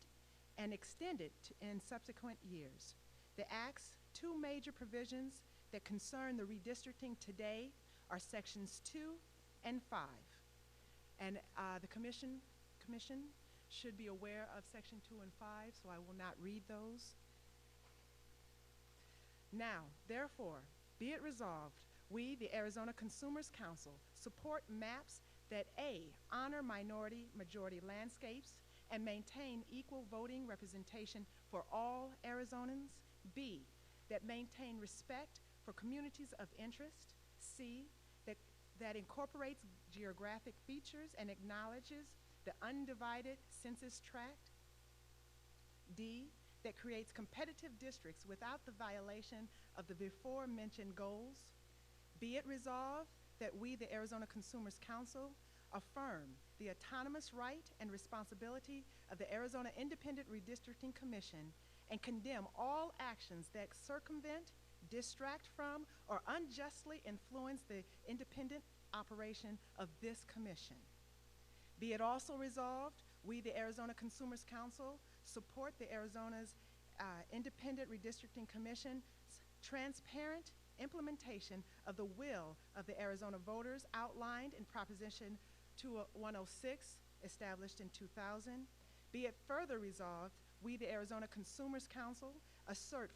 and extended in subsequent years. The Act's 2 major provisions that concern the redistricting today are Sections 2 and 5. And the commission should be aware of Section 2 and 5, so I will not read those. Now, therefore, be it resolved, we, the Arizona Consumers Council, support maps that A, honor minority-majority landscapes and maintain equal voting representation for all Arizonans. B, that maintain respect for communities of interest. C, that incorporates geographic features and acknowledges the undivided census tract. D, that creates competitive districts without the violation of the before mentioned goals. Be it resolved that we, the Arizona Consumers Council, affirm the autonomous right and responsibility of the Arizona Independent Redistricting Commission and condemn all actions that circumvent, distract from, or unjustly influence the independent operation of this commission. Be it also resolved, we, the Arizona Consumers Council, support the Arizona's Independent Redistricting Commission's transparent implementation of the will of the Arizona voters outlined in Proposition 106, established in 2000. Be it further resolved, we, the Arizona Consumers Council, assert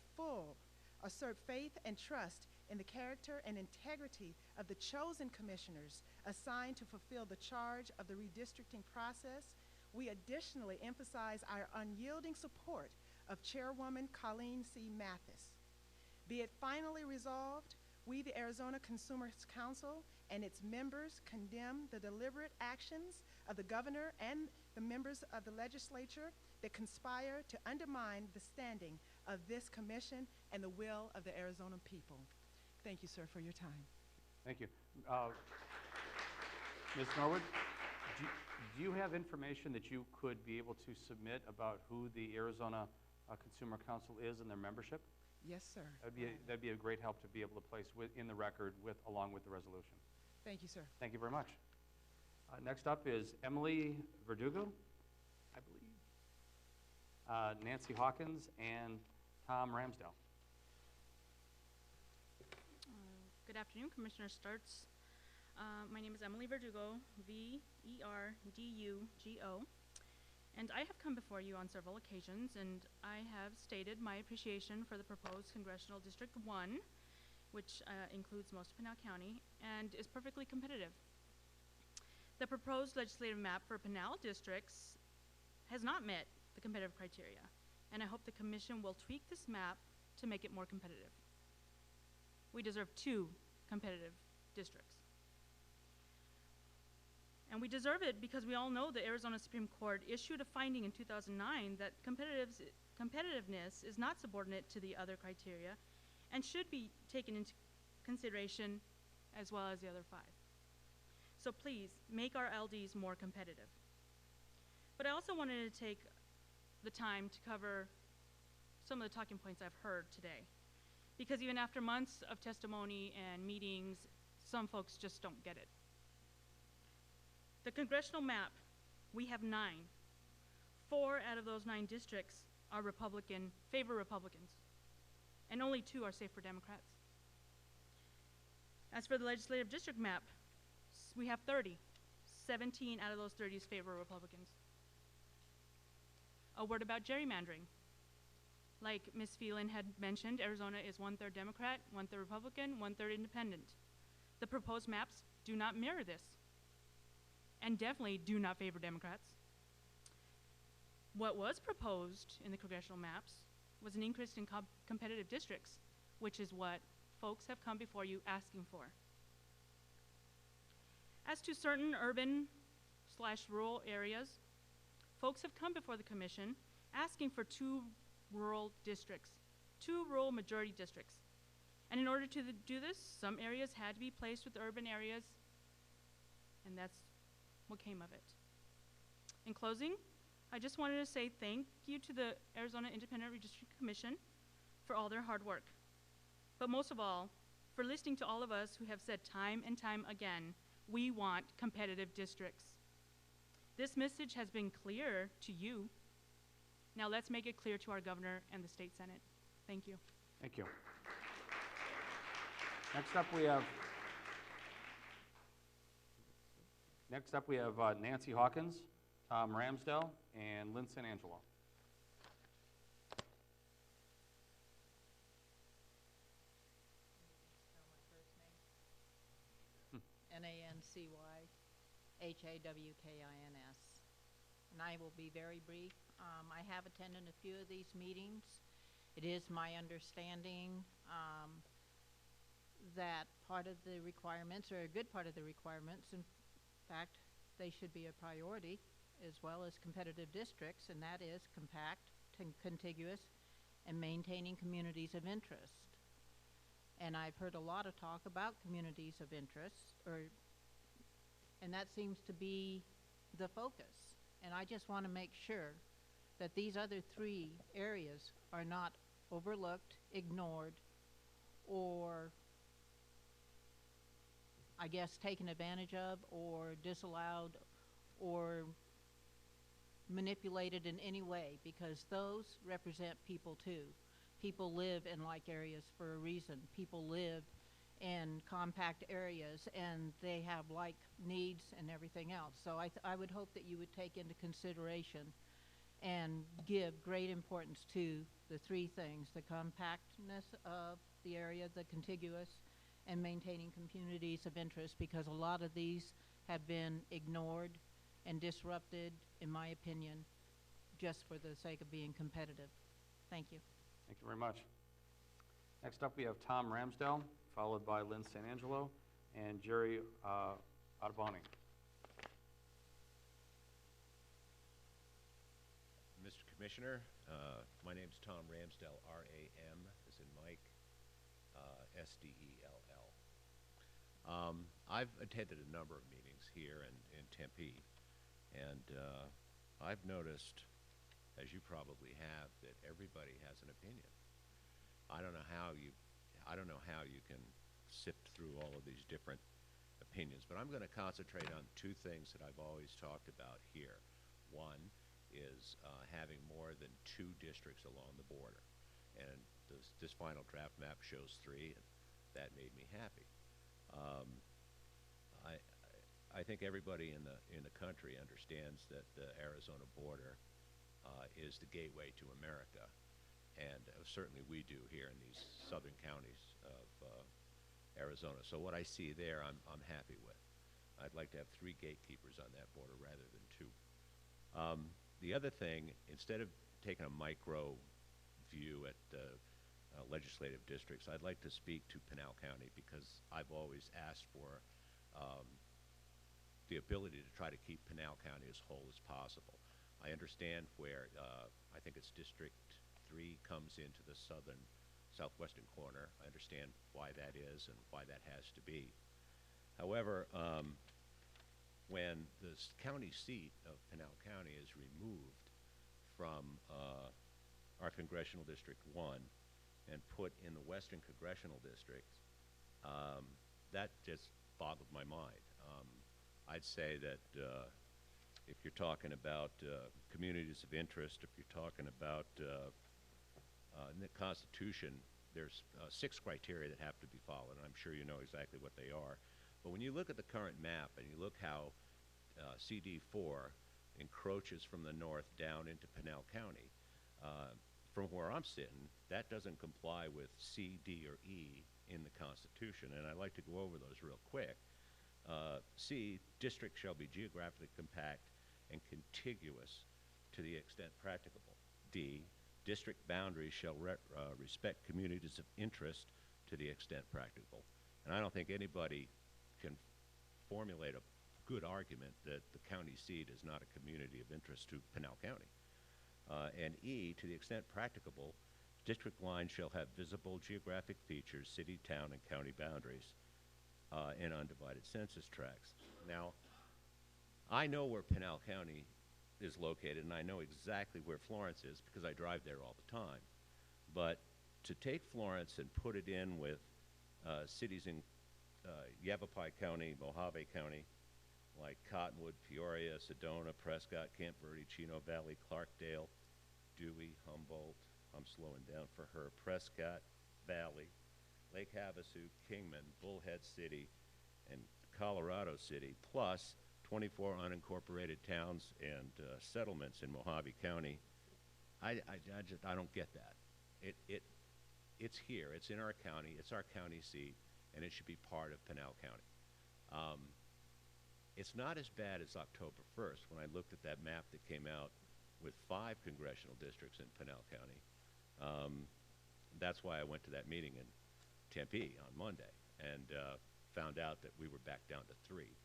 faith and trust in the character and integrity of the chosen commissioners assigned to fulfill the charge of the redistricting process. We additionally emphasize our unyielding support of Chairwoman Colleen C. Mathis. Be it finally resolved, we, the Arizona Consumers Council, and its members condemn the deliberate actions of the governor and the members of the legislature that conspire to undermine the standing of this commission and the will of the Arizona people. Thank you, sir, for your time. Thank you. Ms. Norwood, do you have information that you could be able to submit about who the Arizona Consumer Council is and their membership? Yes, sir. That'd be a great help to be able to place in the record along with the resolution. Thank you, sir. Thank you very much. Next up is Emily Verdugo, I believe, Nancy Hawkins, and Tom Ramsdell. Good afternoon, Commissioner Sturts. My name is Emily Verdugo, V-E-R-D-U-G-O, and I have come before you on several occasions, and I have stated my appreciation for the proposed Congressional District 1, which includes most of Pinal County, and is perfectly competitive. The proposed legislative map for Pinal districts has not met the competitive criteria, and I hope the Commission will tweak this map to make it more competitive. We deserve 2 competitive districts. And we deserve it because we all know the Arizona Supreme Court issued a finding in 2009 that competitiveness is not subordinate to the other criteria and should be taken into consideration as well as the other 5. So please, make our LDs more competitive. But I also wanted to take the time to cover some of the talking points I've heard today, because even after months of testimony and meetings, some folks just don't get it. The congressional map, we have 9. 4 out of those 9 districts are favor Republicans, and only 2 are safe for Democrats. As for the legislative district map, we have 30. 17 out of those 30 favor Republicans. A word about gerrymandering. Like Ms. Phelan had mentioned, Arizona is 1/3 Democrat, 1/3 Republican, 1/3 Independent. The proposed maps do not mirror this, and definitely do not favor Democrats. What was proposed in the congressional maps was an increase in competitive districts, which is what folks have come before you asking for. As to certain urban/rural areas, folks have come before the Commission asking for 2 rural districts, 2 rural majority districts. And in order to do this, some areas had to be placed with urban areas, and that's what came of it. In closing, I just wanted to say thank you to the Arizona Independent Redistricting Commission for all their hard work. But most of all, for listening to all of us who have said time and time again, we want competitive districts. This message has been clear to you. Now let's make it clear to our governor and the state senate. Thank you. Thank you. Next up we have Nancy Hawkins, Tom Ramsdell, and Lynn San Angelo. Nancy Hawkins. and I will be very brief. I have attended a few of these meetings. It is my understanding that part of the requirements, or a good part of the requirements, in fact, they should be a priority, as well as competitive districts, and that is compact, contiguous, and maintaining communities of interest. And I've heard a lot of talk about communities of interest, and that seems to be the focus. And I just want to make sure that these other three areas are not overlooked, ignored, or I guess taken advantage of, or disallowed, or manipulated in any way, because those represent people too. People live in like areas for a reason. People live in compact areas, and they have like needs and everything else. So I would hope that you would take into consideration and give great importance to the three things: the compactness of the area, the contiguous, and maintaining communities of interest, because a lot of these have been ignored and disrupted, in my opinion, just for the sake of being competitive. Thank you. Thank you very much. Next up, we have Tom Ramsdell, followed by Lynn San Angelo and Jerry Ottoboni. Mr. Commissioner, my name's Tom Ramsdell, R-A-M as in Mike, S-D-E-L-L. I've attended a number of meetings here in Tempe, and I've noticed, as you probably have, that everybody has an opinion. I don't know how you can sift through all of these different opinions, but I'm going to concentrate on two things that I've always talked about here. One is having more than 2 districts along the border, and this final draft map shows 3, and that made me happy. I think everybody in the country understands that the Arizona border is the gateway to America, and certainly we do here in these southern counties of Arizona. So what I see there, I'm happy with. I'd like to have 3 gatekeepers on that border rather than 2. The other thing, instead of taking a micro view at legislative districts, I'd like to speak to Pinal County, because I've always asked for the ability to try to keep Pinal County as whole as possible. I understand where I think it's District 3 comes into the southwestern corner. I understand why that is and why that has to be. However, when the county seat of Pinal County is removed from our Congressional District 1 and put in the Western Congressional District, that just boggled my mind. I'd say that if you're talking about communities of interest, if you're talking about in the Constitution, there's 6 criteria that have to be followed, and I'm sure you know exactly what they are. But when you look at the current map and you look how CD4 encroaches from the north down into Pinal County, from where I'm sitting, that doesn't comply with C, D, or E in the Constitution, and I'd like to go over those real quick. C, district shall be geographically compact and contiguous to the extent practicable. D, district boundaries shall respect communities of interest to the extent practicable. And I don't think anybody can formulate a good argument that the county seat is not a community of interest to Pinal County. And E, to the extent practicable, district lines shall have visible geographic features, city, town, and county boundaries, and undivided census tracts. Now, I know where Pinal County is located, and I know exactly where Florence is because I drive there all the time. But to take Florence and put it in with cities in Yavapai County, Mojave County, like Cottonwood, Peoria, Sedona, Prescott, Camp Verde, Chino Valley, Clarkdale, Dewey, Humboldt, I'm slowing down for her, Prescott Valley, Lake Havasu, Kingman, Bullhead City, and Colorado City, plus 24 unincorporated towns and settlements in Mojave County. I don't get that. It's here, it's in our county, it's our county seat, and it should be part of Pinal County. It's not as bad as October 1st when I looked at that map that came out with 5 congressional districts in Pinal County. That's why I went to that meeting in Tempe on Monday and found out that we were back down to 3.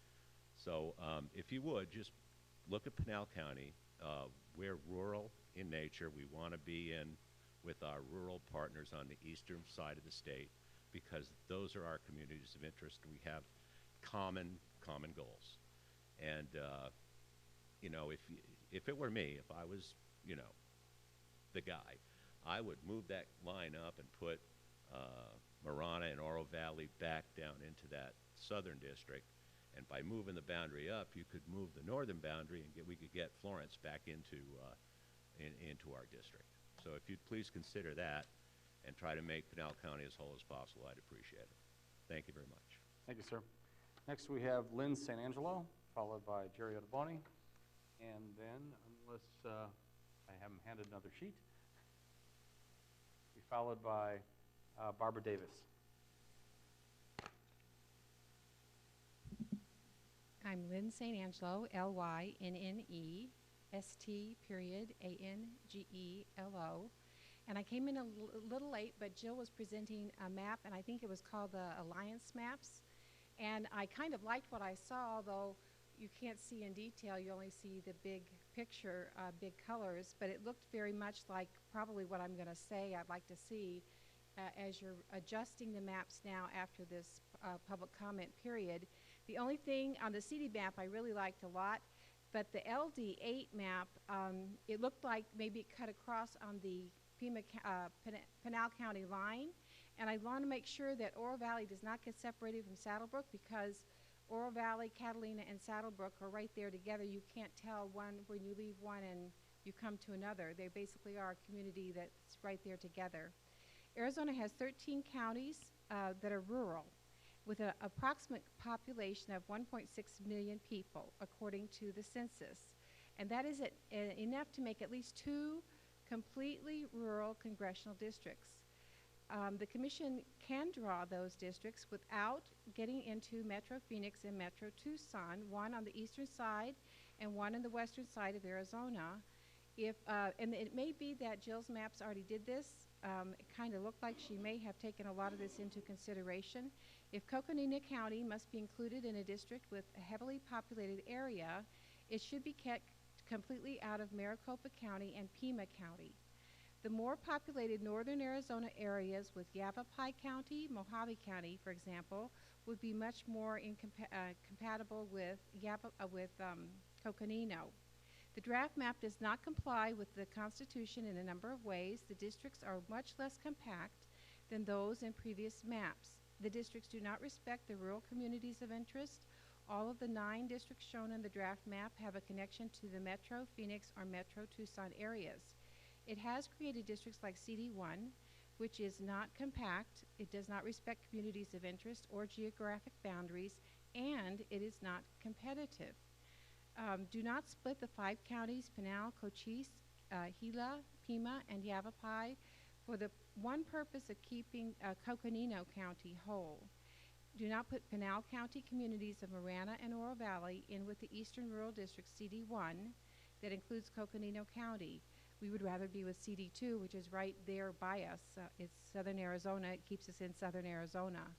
So if you would, just look at Pinal County. We're rural in nature. We want to be in with our rural partners on the eastern side of the state because those are our communities of interest. We have common goals. And, you know, if it were me, if I was, you know, the guy, I would move that line up and put Marana and Oro Valley back down into that southern district. And by moving the boundary up, you could move the northern boundary and we could get Florence back into our district. So if you'd please consider that and try to make Pinal County as whole as possible, I'd appreciate it. Thank you very much. Thank you, sir. Next, we have Lynn St. Angelo, followed by Jerry Ottoboni, and then, unless I haven't handed another sheet, be followed by Barbara Davis. I'm Lynn St. Angelo, LYNNEST_ANGELO. And I came in a little late, but Jill was presenting a map, and I think it was called the Alliance Maps. And I kind of liked what I saw, although you can't see in detail. You only see the big picture, big colors. But it looked very much like probably what I'm going to say I'd like to see as you're adjusting the maps now after this public comment period. The only thing on the CD map I really liked a lot, but the LD8 map, it looked like maybe it cut across on the Pinal County line. And I want to make sure that Oro Valley does not get separated from Saddlebrook because Oro Valley, Catalina, and Saddlebrook are right there together. You can't tell one when you leave one and you come to another. They basically are a community that's right there together. Arizona has 13 counties that are rural with an approximate population of 1.6 million people, according to the census. And that is enough to make at least 2 completely rural congressional districts. The Commission can draw those districts without getting into Metro Phoenix and Metro Tucson, one on the eastern side and one on the western side of Arizona. And it may be that Jill's maps already did this. It kind of looked like she may have taken a lot of this into consideration. If Coconina County must be included in a district with a heavily populated area, it should be kept completely out of Maricopa County and Pima County. The more populated northern Arizona areas with Yavapai County, Mojave County, for example, would be much more compatible with Coconino. The draft map does not comply with the Constitution in a number of ways. The districts are much less compact than those in previous maps. The districts do not respect the rural communities of interest. All of the 9 districts shown in the draft map have a connection to the Metro Phoenix or Metro Tucson areas. It has created districts like CD1, which is not compact, it does not respect communities of interest or geographic boundaries, and it is not competitive. Do not split the 5 counties, Pinal, Cochise, Gila, Pima, and Yavapai, for the one purpose of keeping Coconino County whole. Do not put Pinal County communities of Marana and Oro Valley in with the Eastern Rural District CD1 that includes Coconino County. We would rather be with CD2, which is right there by us. It's southern Arizona. It keeps us in southern Arizona.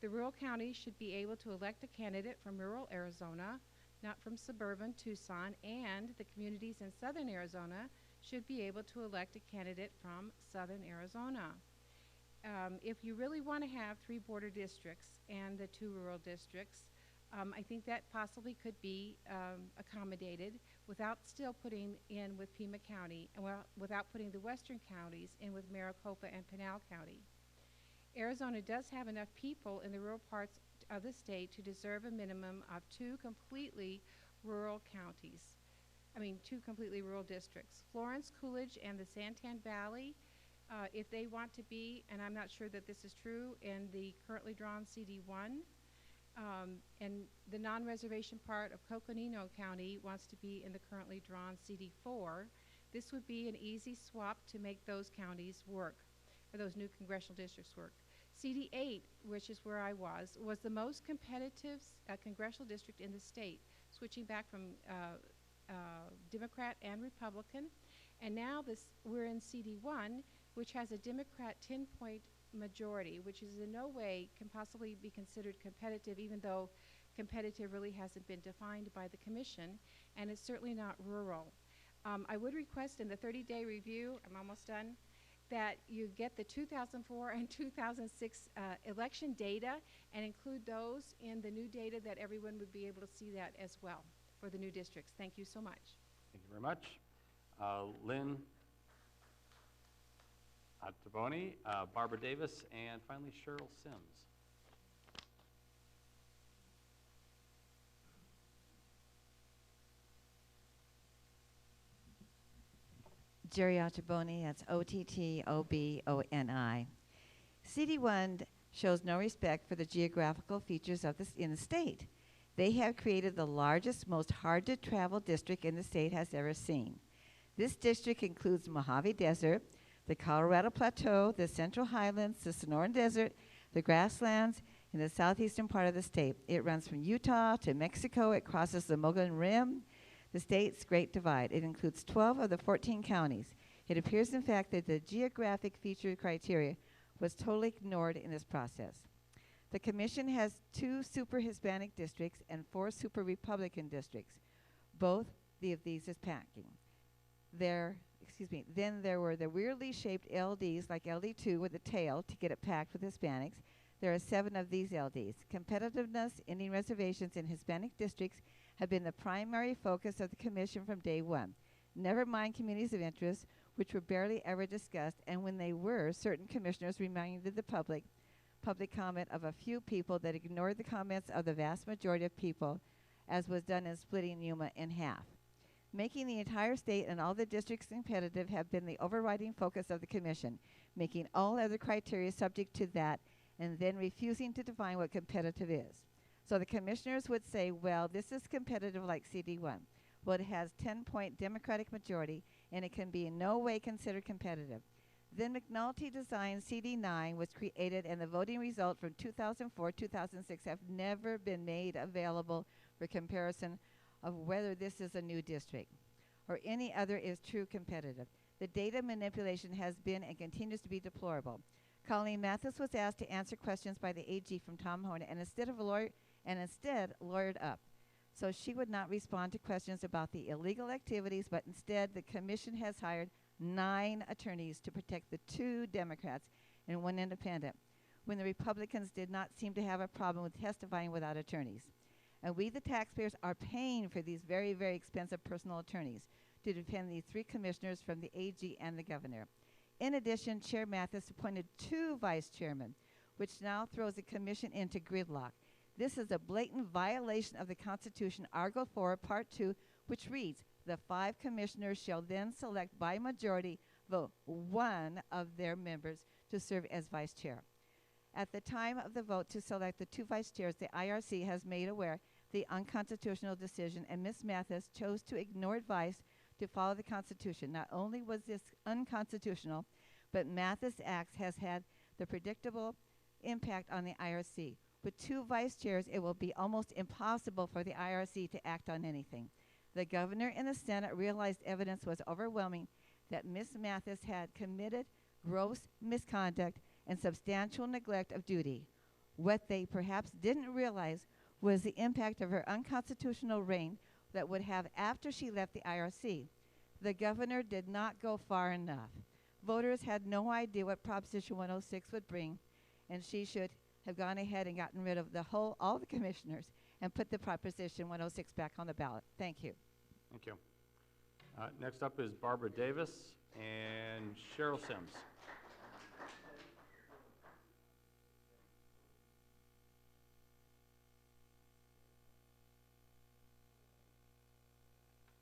The rural counties should be able to elect a candidate from rural Arizona, not from suburban Tucson, and the communities in southern Arizona should be able to elect a candidate from southern Arizona. If you really want to have 3 border districts and the 2 rural districts, I think that possibly could be accommodated without still putting in with Pima County and without putting the western counties in with Maricopa and Pinal County. Arizona does have enough people in the rural parts of the state to deserve a minimum of 2 completely rural counties. 2 completely rural districts. Florence, Coolidge, and the Santan Valley, if they want to be, and I'm not sure that this is true, in the currently drawn CD1, and the non-reservation part of Coconino County wants to be in the currently drawn CD4, this would be an easy swap to make those counties work, or those new congressional districts work. CD8, which is where I was the most competitive congressional district in the state, switching back from Democrat and Republican. And now we're in CD1, which has a Democrat 10-point majority, which is in no way can possibly be considered competitive, even though competitive really hasn't been defined by the commission, and it's certainly not rural. I would request in the 30-day review, I'm almost done, that you get the 2004 and 2006 election data and include those in the new data, that everyone would be able to see that as well for the new districts. Thank you so much. Thank you very much. Lynn Taboni, Barbara Davis, and finally Cheryl Sims. Jerry Ottoboni, that's Ottoboni. CD1 shows no respect for the geographical features of in the state. They have created the largest, most hard-to-travel district in the state has ever seen. This district includes Mojave Desert, the Colorado Plateau, the Central Highlands, the Sonoran Desert, the grasslands, in the southeastern part of the state. It runs from Utah to Mexico. It crosses the Mogollon Rim, the state's Great Divide. It includes 12 of the 14 counties. It appears, in fact, that the geographic feature criteria was totally ignored in this process. The commission has 2 super Hispanic districts and 4 super Republican districts. Both of these is packing. Then there were the weirdly shaped LDs, like LD2 with a tail to get it packed with Hispanics. There are 7 of these LDs. Competitiveness, Indian reservations, and Hispanic districts have been the primary focus of the commission from day one. Never mind communities of interest, which were barely ever discussed, and when they were, certain commissioners reminded the public comment of a few people that ignored the comments of the vast majority of people, as was done in splitting Yuma in half. Making the entire state and all the districts competitive have been the overriding focus of the commission, making all other criteria subject to that, and then refusing to define what competitive is. So the commissioners would say, well, this is competitive like CD1. Well, it has 10-point Democratic majority, and it can be in no way considered competitive. Then McNulty designed CD9 was created, and the voting result from 2004-2006 have never been made available for comparison of whether this is a new district or any other is true competitive. The data manipulation has been and continues to be deplorable. Colleen Mathis was asked to answer questions by the AG from Tom Horner, and instead lawyered up. So she would not respond to questions about the illegal activities, but instead the commission has hired 9 attorneys to protect the 2 Democrats and 1 independent, when the Republicans did not seem to have a problem with testifying without attorneys. And we, the taxpayers, are paying for these very, very expensive personal attorneys to defend these 3 commissioners from the AG and the governor. In addition, Chair Mathis appointed 2 vice chairmen, which now throws the commission into gridlock. This is a blatant violation of the Constitution, Article 4, Part 2, which reads, the 5 commissioners shall then select by majority vote 1 of their members to serve as vice chair. At the time of the vote to select the 2 vice chairs, the IRC has made aware the unconstitutional decision, and Ms. Mathis chose to ignore advice to follow the Constitution. Not only was this unconstitutional, but Mathis' acts has had the predictable impact on the IRC. With 2 vice chairs, it will be almost impossible for the IRC to act on anything. The governor and the Senate realized evidence was overwhelming that Ms. Mathis had committed gross misconduct and substantial neglect of duty. What they perhaps didn't realize was the impact of her unconstitutional reign that would have after she left the IRC. The governor did not go far enough. Voters had no idea what Proposition 106 would bring, and she should have gone ahead and gotten rid of all the commissioners and put the Proposition 106 back on the ballot. Thank you. Thank you. Next up is Barbara Davis and Cheryl Sims.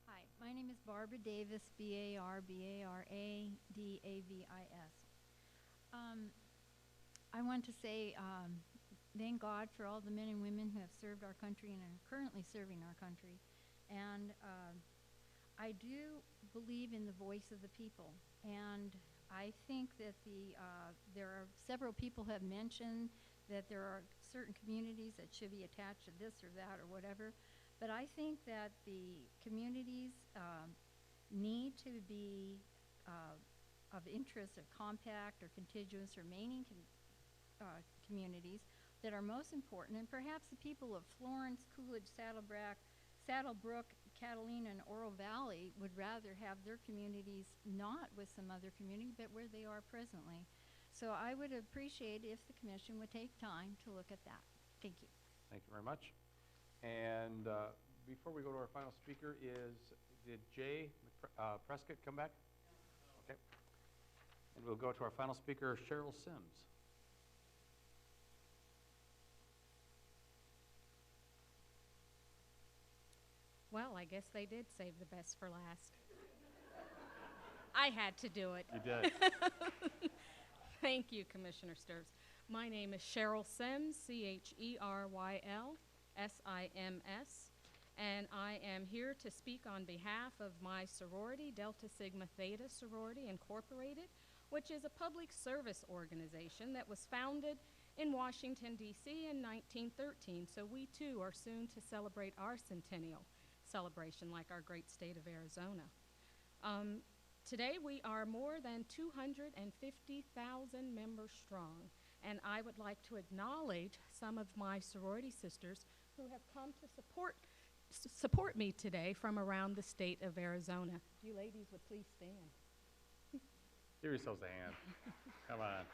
Hi, my name is Barbara Davis, B-A-R-B-A-R-A-D-A-V-I-S. I want to say thank God for all the men and women who have served our country and are currently serving our country. And I do believe in the voice of the people. And I think that there are several people have mentioned that there are certain communities that should be attached to this or that or whatever. But I think that the communities need to be of interest of compact or contiguous remaining communities that are most important. And perhaps the people of Florence, Coolidge, Saddlebrook, Catalina, and Oro Valley would rather have their communities not with some other community, but where they are presently. So I would appreciate if the commission would take time to look at that. Thank you. Thank you very much. And before we go to our final speaker, did Jay Prescott come back? Okay. And we'll go to our final speaker, Cheryl Sims. Well, I guess they did save the best for last. I had to do it. You did. Thank you, Commissioner Sturz. My name is Cheryl Sims, CHERYLSIMS, and I am here to speak on behalf of my sorority, Delta Sigma Theta Sorority Incorporated, which is a public service organization that was founded in Washington, D.C. in 1913. So we too are soon to celebrate our centennial celebration like our great state of Arizona. Today we are more than 250,000 members strong, and I would like to acknowledge some of my sorority sisters who have come to support me today from around the state of Arizona. If you ladies would please stand. Give yourselves a hand. Come on.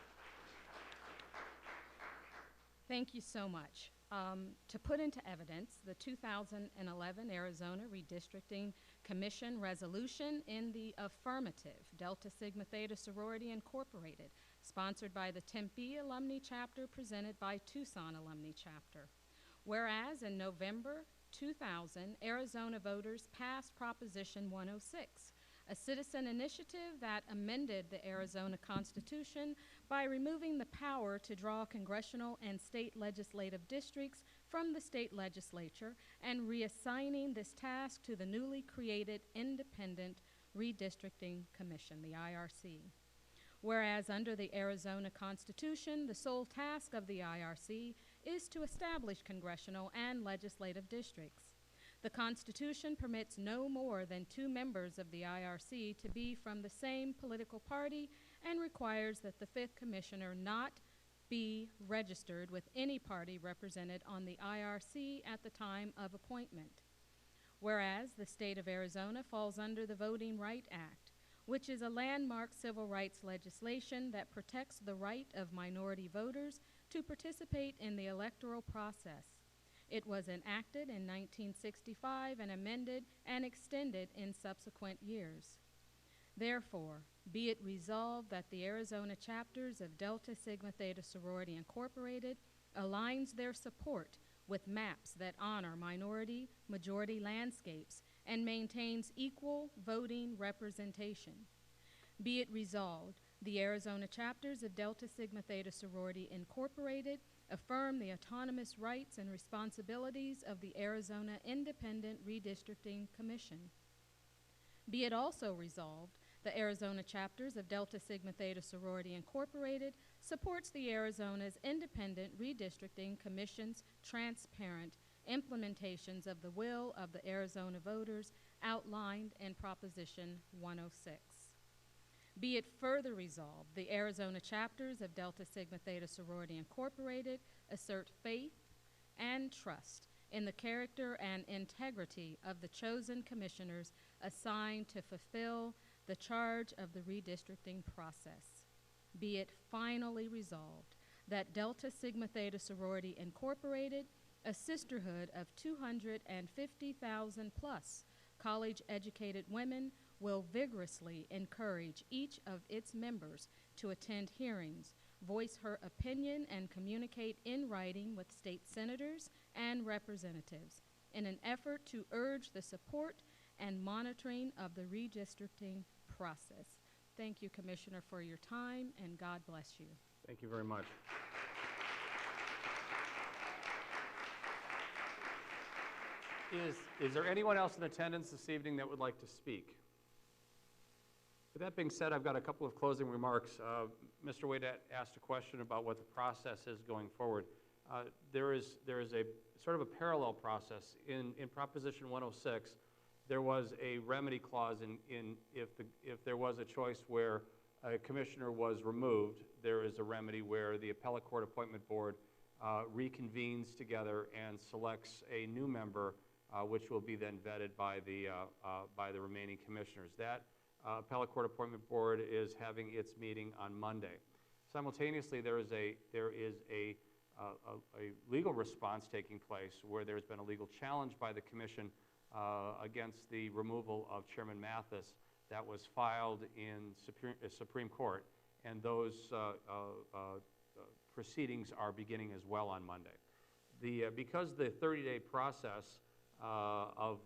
Thank you so much. To put into evidence the 2011 Arizona Redistricting Commission resolution in the affirmative, Delta Sigma Theta Sorority Incorporated, sponsored by the Tempe Alumni Chapter, presented by Tucson Alumni Chapter. Whereas in November 2000, Arizona voters passed Proposition 106, a citizen initiative that amended the Arizona Constitution by removing the power to draw congressional and state legislative districts from the state legislature and reassigning this task to the newly created Independent Redistricting Commission, the IRC. Whereas under the Arizona Constitution, the sole task of the IRC is to establish congressional and legislative districts. The Constitution permits no more than 2 members of the IRC to be from the same political party and requires that the 5th commissioner not be registered with any party represented on the IRC at the time of appointment. Whereas the state of Arizona falls under the Voting Right Act, which is a landmark civil rights legislation that protects the right of minority voters to participate in the electoral process. It was enacted in 1965 and amended and extended in subsequent years. Therefore, be it resolved that the Arizona chapters of Delta Sigma Theta Sorority Incorporated aligns their support with maps that honor minority-majority landscapes and maintains equal voting representation. Be it resolved, the Arizona chapters of Delta Sigma Theta Sorority Incorporated affirm the autonomous rights and responsibilities of the Arizona Independent Redistricting Commission. Be it also resolved, the Arizona chapters of Delta Sigma Theta Sorority Incorporated supports the Arizona's Independent Redistricting Commission's transparent implementations of the will of the Arizona voters outlined in Proposition 106. Be it further resolved, the Arizona chapters of Delta Sigma Theta Sorority Incorporated assert faith and trust in the character and integrity of the chosen commissioners assigned to fulfill the charge of the redistricting process. Be it finally resolved that Delta Sigma Theta Sorority Incorporated, a sisterhood of 250,000 plus college-educated women, will vigorously encourage each of its members to attend hearings, voice her opinion, and communicate in writing with state senators and representatives in an effort to urge the support and monitoring of the redistricting process. Thank you, Commissioner, for your time, and God bless you. Thank you very much. Is there anyone else in attendance this evening that would like to speak? With that being said, I've got a couple of closing remarks. Mr. Wade asked a question about what the process is going forward. There is a sort of a parallel process. In Proposition 106, there was a remedy clause if there was a choice where a commissioner was removed, there is a remedy where the Appellate Court Appointment Board reconvenes together and selects a new member, which will be then vetted by the remaining commissioners. That Appellate Court Appointment Board is having its meeting on Monday. Simultaneously, there is a legal response taking place where there's been a legal challenge by the Commission against the removal of Chairman Mathis that was filed in Supreme Court, and those proceedings are beginning as well on Monday. Because the 30-day process of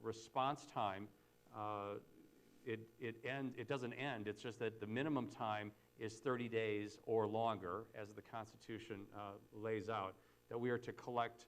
response time, it doesn't end, it's just that the minimum time is 30 days or longer, as the Constitution lays out, that we are to collect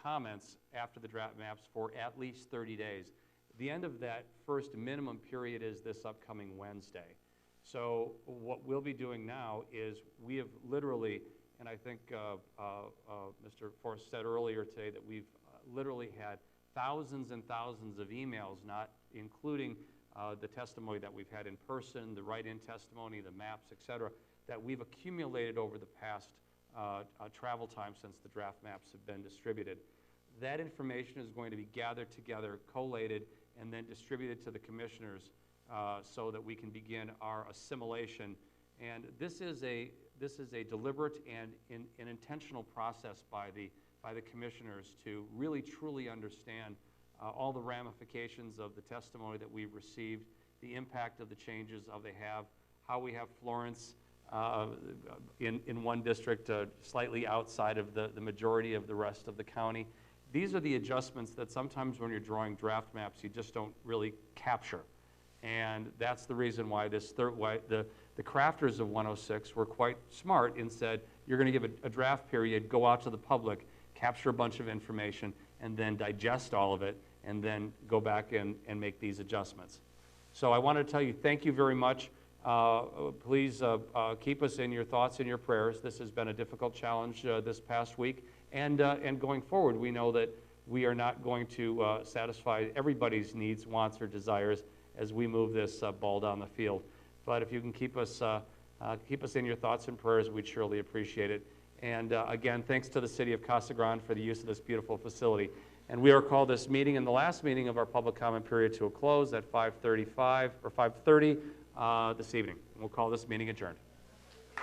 comments after the draft maps for at least 30 days. The end of that first minimum period is this upcoming Wednesday. So what we'll be doing now is we have literally, and I think Mr. Forrest said earlier today that we've literally had thousands and thousands of emails, not including the testimony that we've had in person, the write-in testimony, the maps, et cetera, that we've accumulated over the past travel time since the draft maps have been distributed. That information is going to be gathered together, collated, and then distributed to the commissioners so that we can begin our assimilation. And this is a deliberate and an intentional process by the commissioners to really truly understand all the ramifications of the testimony that we've received, the impact of the changes how we have Florence in one district slightly outside of the majority of the rest of the county. These are the adjustments that sometimes when you're drawing draft maps you just don't really capture. And that's the reason why the crafters of 106 were quite smart and said, you're going to give a draft period, go out to the public, capture a bunch of information, and then digest all of it, and then go back and make these adjustments. So I want to tell you thank you very much. Please keep us in your thoughts and your prayers. This has been a difficult challenge this past week. And going forward, we know that we are not going to satisfy everybody's needs, wants, or desires as we move this ball down the field. But if you can keep us in your thoughts and prayers, we'd surely appreciate it. And again, thanks to the City of Casa Grande for the use of this beautiful facility. And we are called this meeting and the last meeting of our public comment period to a close at 5:30 this evening. We'll call this meeting adjourned.